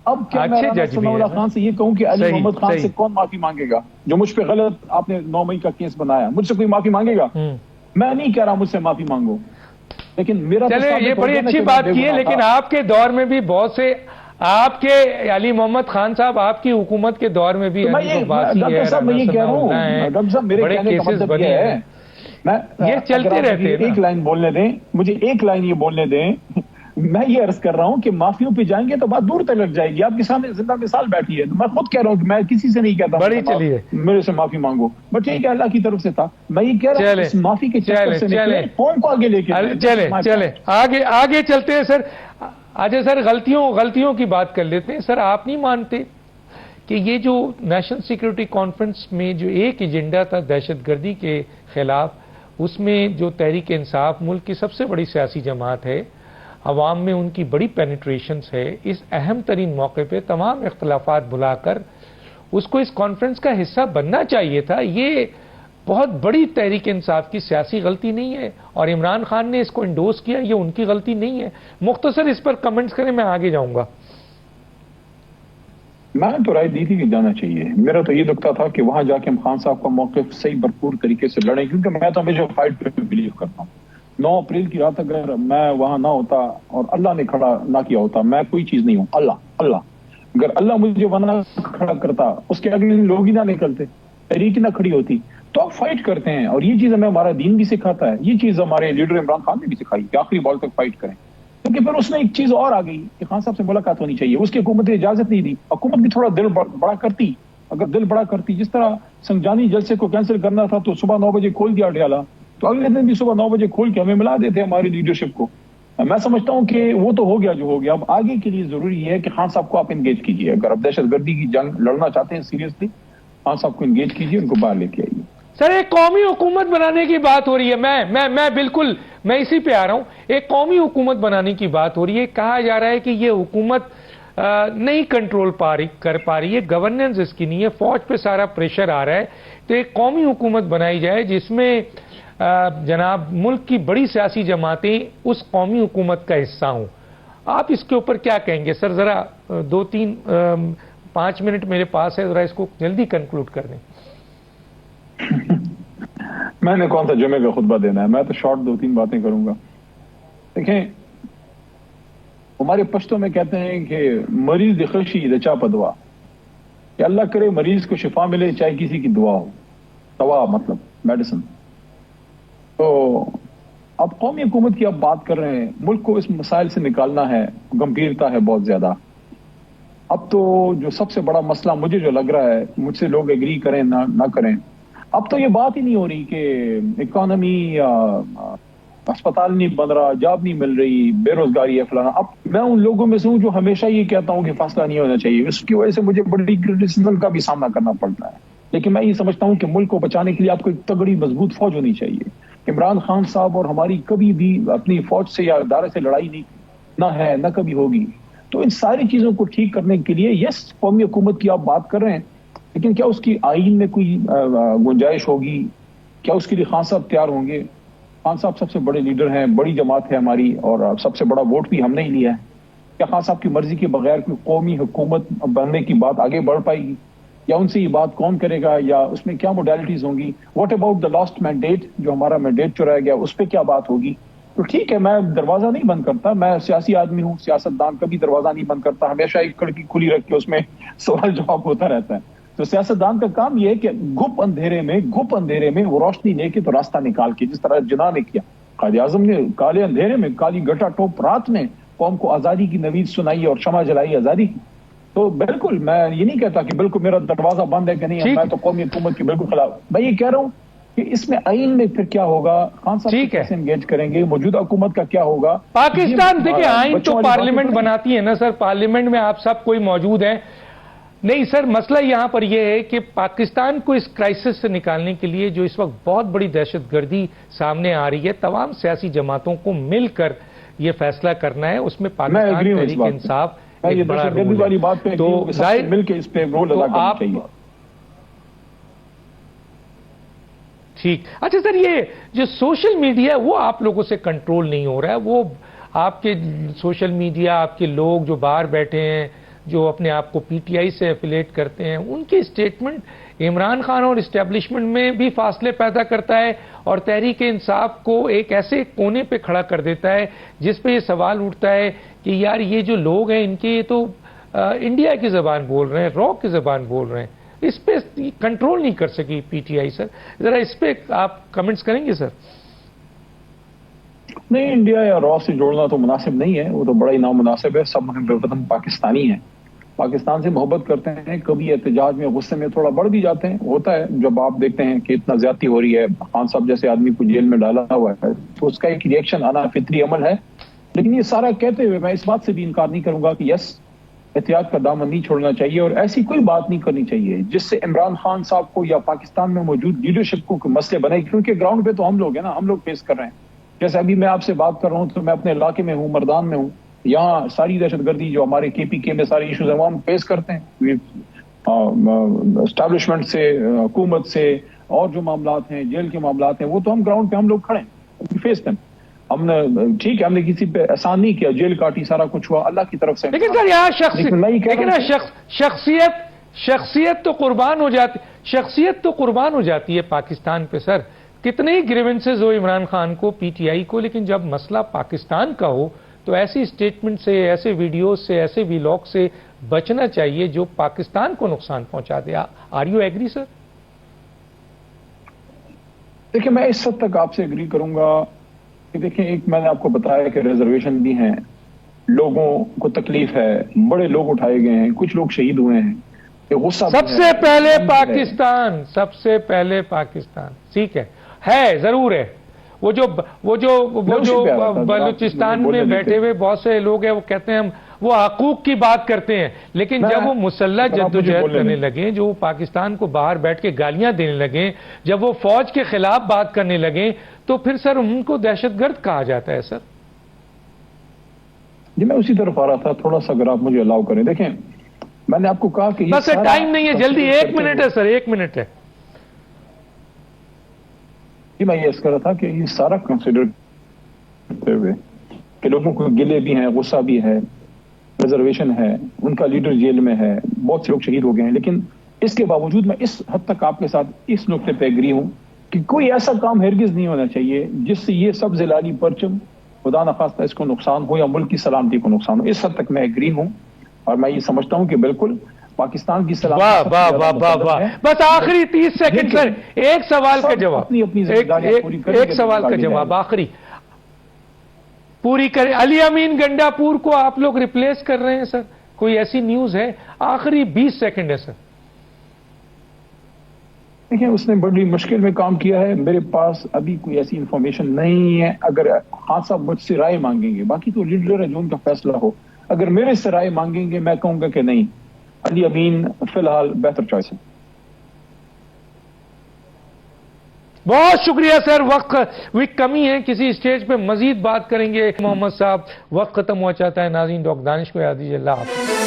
اب کیا میں رانا ثناء اللہ خان سے یہ کہوں کہ علی محمد خان سے کون معافی مانگے گا جو مجھ پہ غلط آپ نے 9 مئی کا کیس بنایا؟ مجھ سے کوئی معافی مانگے گا؟ میں نہیں کہہ رہا مجھ سے معافی مانگو، لیکن میرا چلے یہ بڑی اچھی بات کی ہے، لیکن آپ کے دور میں بھی بہت سے، آپ کے علی محمد خان صاحب آپ کی حکومت کے دور میں بھی ڈاکٹر صاحب میں یہ کہہ رہا ہوں، ڈاکٹر صاحب میرے کہنے کا مطلب یہ ہے، یہ چلتے رہتے ہیں. ایک لائن بولنے دیں مجھے، ایک لائن یہ بولنے دیں. میں یہ عرض کر رہا ہوں کہ معافیوں پہ جائیں گے تو بات دور تک لگ جائے گی. آپ کے سامنے زندہ مثال بیٹھی ہے، میں خود کہہ رہا ہوں کہ میں کسی سے نہیں کہتا میرے سے معافی مانگو، بٹ ٹھیک ہے اللہ کی طرف سے تھا. میں یہ کہہ رہا ہوں اس معافی کے چکر سے نکلیں، قوم کو آگے لے کے چلے آگے چلتے ہیں سر. آجا سر غلطیوں کی بات کر لیتے ہیں. سر آپ نہیں مانتے کہ یہ جو نیشنل سیکورٹی کانفرنس میں جو ایک ایجنڈا تھا دہشت گردی کے خلاف، اس میں جو تحریک انصاف ملک کی سب سے بڑی سیاسی جماعت ہے، عوام میں ان کی بڑی پینیٹریشنز ہے، اس اہم ترین موقع پہ تمام اختلافات بھلا کر اس کو اس کانفرنس کا حصہ بننا چاہیے تھا. یہ بہت بڑی تحریک انصاف کی سیاسی غلطی نہیں ہے، اور عمران خان نے اس کو انڈوس کیا، یہ ان کی غلطی نہیں ہے. مختصر اس پر کمنٹس کریں، میں آگے جاؤں گا. میں نے تو رائے دی تھی کہ جانا چاہیے. میرا تو یہ لگتا تھا کہ وہاں جا کے ہم خان صاحب کا موقف صحیح بھرپور طریقے سے لڑیں، کیونکہ میں تو ہمیشہ فائٹ پہ بلیو کرتا ہوں. 9 اپریل کی رات اگر میں وہاں نہ ہوتا اور اللہ نے کھڑا نہ کیا ہوتا، میں کوئی چیز نہیں ہوں. اللہ اگر اللہ مجھے وہاں کھڑا کرتا، اس کے اگلے لوگ ہی نہ نکلتے، تحریک نہ کھڑی ہوتی. تو آپ فائٹ کرتے ہیں، اور یہ چیز ہمیں ہمارا دین بھی سکھاتا ہے، یہ چیز ہمارے لیڈر عمران خان نے بھی سکھائی کہ آخری بال تک فائٹ کریں. کیونکہ پھر اس میں ایک چیز اور آ گئی کہ خان صاحب سے ملاقات ہونی چاہیے، اس کی حکومت نے اجازت نہیں دی. حکومت بھی تھوڑا دل بڑا کرتی، اگر دل بڑا کرتی، جس طرح سنجانی جلسے کو کینسل کرنا تھا تو صبح 9 بجے کھول دیا اڈیالہ، تو اگلے دن بھی صبح 9 بجے کھول کے ہمیں ملا دیتے ہماری لیڈرشپ کو. میں سمجھتا ہوں کہ وہ تو ہو گیا جو ہو گیا. اب آگے کے لیے ضروری ہے کہ خان صاحب کو آپ انگیج کیجیے. اگر آپ دہشت گردی کی جنگ لڑنا چاہتے ہیں سیریسلی، خان صاحب کو انگیج کیجیے، ان کو باہر لے کے آئیے. سر ایک قومی حکومت بنانے کی بات ہو رہی ہے، میں بالکل میں اسی پہ آ رہا ہوں. ایک قومی حکومت بنانے کی بات ہو رہی ہے. کہا جا رہا ہے کہ یہ حکومت نہیں کنٹرول کر پا رہی ہے، گورننس اس کی نہیں ہے، فوج پہ سارا پریشر آ رہا ہے. تو ایک قومی حکومت بنائی جائے جس میں جناب ملک کی بڑی سیاسی جماعتیں اس قومی حکومت کا حصہ ہوں. آپ اس کے اوپر کیا کہیں گے سر؟ ذرا 2-3-5 منٹ میرے پاس ہے، ذرا اس کو جلدی کنکلوڈ کر دیں. میں نے کون سا جمعے کا خطبہ دینا ہے، میں تو شارٹ 2-3 باتیں کروں گا. دیکھیں ہمارے پشتوں میں کہتے ہیں کہ مریض دخشی رچا پدوا، کہ اللہ کرے مریض کو شفا ملے چاہے کسی کی دعا ہو. دوا مطلب میڈیسن. تو اب قومی حکومت کی اب بات کر رہے ہیں، ملک کو اس مسائل سے نکالنا ہے، گمبھیرتا ہے بہت زیادہ. اب تو جو سب سے بڑا مسئلہ مجھے جو لگ رہا ہے، مجھ سے لوگ ایگری کریں نہ کریں، اب تو یہ بات ہی نہیں ہو رہی کہ اکانومی اسپتال نہیں بن رہا، جاب نہیں مل رہی، بے روزگاری ہے فلانا. اب میں ان لوگوں میں سے ہوں جو ہمیشہ یہ کہتا ہوں کہ فاصلہ نہیں ہونا چاہیے. اس کی وجہ سے مجھے بڑی کرٹیسزم کا بھی سامنا کرنا پڑتا ہے، لیکن میں یہ سمجھتا ہوں کہ ملک کو بچانے کے لیے آپ کو ایک تگڑی مضبوط فوج ہونی چاہیے. عمران خان صاحب اور ہماری کبھی بھی اپنی فوج سے یا ادارے سے لڑائی نہیں نہ ہے نہ کبھی ہوگی. تو ان ساری چیزوں کو ٹھیک کرنے کے لیے یس قومی حکومت کی آپ بات کر رہے ہیں، لیکن کیا اس کی آئین میں کوئی گنجائش ہوگی؟ کیا اس کے لیے خان صاحب تیار ہوں گے؟ خان صاحب سب سے بڑے لیڈر ہیں، بڑی جماعت ہے ہماری، اور سب سے بڑا ووٹ بھی ہم نے ہی لیا ہے. کیا خان صاحب کی مرضی کے بغیر کوئی قومی حکومت بننے کی بات آگے بڑھ پائے گی؟ یا ان سے یہ بات کون کرے گا؟ یا اس میں کیا موڈیلٹیز ہوں گی؟ What about the last mandate, جو ہمارا مینڈیٹ چرایا گیا، اس پہ کیا بات ہوگی؟ تو ٹھیک ہے، میں دروازہ نہیں بند کرتا، میں سیاسی آدمی ہوں، سیاستدان کبھی دروازہ نہیں بند کرتا، ہمیشہ ایک کھڑکی کھلی رکھ کے اس میں سوال جواب ہوتا رہتا ہے. تو سیاستدان کا کام یہ ہے کہ گپ اندھیرے میں وہ روشنی لے کے تو راستہ نکال کے، جس طرح جناح نے کیا، قائد اعظم نے کالے اندھیرے میں، کالی گٹا ٹوپ رات میں قوم کو آزادی کی نوید سنائی اور شمع جلائی آزادی کی. تو بالکل میں یہ نہیں کہتا کہ بالکل میرا دروازہ بند ہے کہ نہیں، میں تو قومی حکومت کے بالکل خلاف. میں یہ کہہ رہا ہوں کہ اس میں آئین میں پھر کیا ہوگا، خان صاحب کیسے انگیج کریں گے، موجودہ حکومت کا کیا ہوگا. پاکستان دیکھیں آئین تو پارلیمنٹ بناتی ہے نا سر، پارلیمنٹ میں آپ سب کوئی موجود ہیں. نہیں سر، مسئلہ یہاں پر یہ ہے کہ پاکستان کو اس کرائسس سے نکالنے کے لیے جو اس وقت بہت بڑی دہشت گردی سامنے آ رہی ہے، تمام سیاسی جماعتوں کو مل کر یہ فیصلہ کرنا ہے. اس میں پاکستان تحریک انصاف ایک بڑا رول ہے. تو مل کے اس پہ رول ادا کرنا چاہیے. ٹھیک. اچھا سر، یہ جو سوشل میڈیا ہے وہ آپ لوگوں سے کنٹرول نہیں ہو رہا ہے، وہ آپ کے سوشل میڈیا، آپ کے لوگ جو باہر بیٹھے ہیں، جو اپنے آپ کو پی ٹی آئی سے ایفیلیٹ کرتے ہیں، ان کے اسٹیٹمنٹ عمران خان اور اسٹیبلشمنٹ میں بھی فاصلے پیدا کرتا ہے اور تحریک انصاف کو ایک ایسے کونے پہ کھڑا کر دیتا ہے جس پہ یہ سوال اٹھتا ہے کہ یار یہ جو لوگ ہیں ان کے یہ تو انڈیا کی زبان بول رہے ہیں، را کی زبان بول رہے ہیں. اس پہ کنٹرول نہیں کر سکی پی ٹی آئی. سر ذرا اس پہ آپ کمنٹس کریں گے سر؟ نہیں، انڈیا یا را سے جوڑنا تو مناسب نہیں ہے، وہ تو بڑا ہی نامناسب ہے. سب ہم پاکستانی ہیں، پاکستان سے محبت کرتے ہیں. کبھی احتجاج میں غصے میں تھوڑا بڑھ بھی جاتے ہیں، ہوتا ہے. جب آپ دیکھتے ہیں کہ اتنا زیادتی ہو رہی ہے، خان صاحب جیسے آدمی کو جیل میں ڈالا ہوا ہے، تو اس کا ایک ریئیکشن آنا فطری عمل ہے. لیکن یہ سارا کہتے ہوئے میں اس بات سے بھی انکار نہیں کروں گا کہ یس، احتیاط کا دامن نہیں چھوڑنا چاہیے اور ایسی کوئی بات نہیں کرنی چاہیے جس سے عمران خان صاحب کو یا پاکستان میں موجود لیڈرشپ کو کوئی مسئلے بنے. کیونکہ گراؤنڈ پہ تو ہم لوگ ہیں نا، ہم لوگ فیس کر رہے ہیں. جیسے ابھی میں آپ سے بات کر رہا ہوں تو میں اپنے علاقے میں ہوں، مردان میں ہوں. یہاں ساری دہشت گردی جو ہمارے کے پی کے میں سارے ایشوز ہیں وہ ہم فیس کرتے ہیں. اسٹیبلشمنٹ سے، حکومت سے، اور جو معاملات ہیں، جیل کے معاملات ہیں، وہ تو ہم گراؤنڈ پہ ہم لوگ کھڑے ہیں، فیس دیم. ہم نے ٹھیک ہے، ہم نے کسی پہ احسان نہیں کیا، جیل کاٹی، سارا کچھ ہوا اللہ کی طرف سے. لیکن سر یہاں شخصیت تو قربان ہو جاتی، شخصیت تو قربان ہو جاتی ہے پاکستان پہ. سر کتنے ہی گریونسز ہو عمران خان کو، پی ٹی آئی کو، لیکن جب مسئلہ پاکستان کا ہو تو ایسی اسٹیٹمنٹ سے، ایسے ویڈیوز سے، ایسے ویلاگ سے بچنا چاہیے جو پاکستان کو نقصان پہنچا دے. آر یو ایگری سر؟ دیکھیں میں اس حد تک آپ سے ایگری کروں گا کہ دیکھیں، ایک میں نے آپ کو بتایا کہ ریزرویشن بھی ہیں، لوگوں کو تکلیف ہے، بڑے لوگ اٹھائے گئے ہیں، کچھ لوگ شہید ہوئے ہیں. غصہ سب سے پہلے پاکستان، سب سے پہلے پاکستان. ٹھیک ہے ضرور ہے. وہ جو بلوچستان میں بیٹھے ہوئے بہت سے لوگ ہیں، وہ کہتے ہیں ہم وہ حقوق کی بات کرتے ہیں، لیکن جب وہ مسلح جدوجہد کرنے لگے، جو وہ پاکستان کو باہر بیٹھ کے گالیاں دینے لگے، جب وہ فوج کے خلاف بات کرنے لگے، تو پھر سر ان کو دہشت گرد کہا جاتا ہے. سر جی میں اسی طرف آ رہا تھا، تھوڑا سا اگر آپ مجھے الاؤ کریں. دیکھیں میں نے آپ کو کہا کہ بس ٹائم نہیں ہے، جلدی 1 منٹ ہے سر، 1 منٹ ہے. جی میں یہ کر رہا تھا کہ یہ سارا کنسیڈر کرتے ہوئے کہ لوگوں کو گلے بھی ہیں، غصہ بھی ہے، ریزرویشن ہے، ان کا لیڈر جیل میں ہے، بہت سے لوگ شہید ہو گئے ہیں، لیکن اس کے باوجود میں اس حد تک آپ کے ساتھ اس نقطے پہ ایگری ہوں کہ کوئی ایسا کام ہرگز نہیں ہونا چاہیے جس سے یہ سب زلالی پرچم خدا نخواستہ اس کو نقصان ہو یا ملک کی سلامتی کو نقصان ہو. اس حد تک میں ایگری ہوں اور میں یہ سمجھتا ہوں کہ بالکل پاکستان کی سلامتی. بس آخری 30 سیکنڈ سر، ایک سوال کا جواب، ایک سوال کا جواب آخری پوری کریں. علی امین گنڈا پور کو آپ لوگ ریپلیس کر رہے ہیں سر، کوئی ایسی نیوز ہے؟ آخری 20 سیکنڈ ہے سر. دیکھیں اس نے بڑی مشکل میں کام کیا ہے، میرے پاس ابھی کوئی ایسی انفارمیشن نہیں ہے. اگر خان صاحب مجھ سے رائے مانگیں گے، باقی تو لیڈر ہے جو ان کا فیصلہ ہو، اگر میرے سے رائے مانگیں گے میں کہوں گا کہ نہیں، علی امین فی الحال بہتر چوائس ہے. بہت شکریہ سر. وقت کمی ہے، کسی اسٹیج پہ مزید بات کریں گے. محمد صاحب وقت ختم ہوا چاہتا ہے. ناظرین ڈاکٹر دانش کو یاد دیجیے. اللہ حافظ.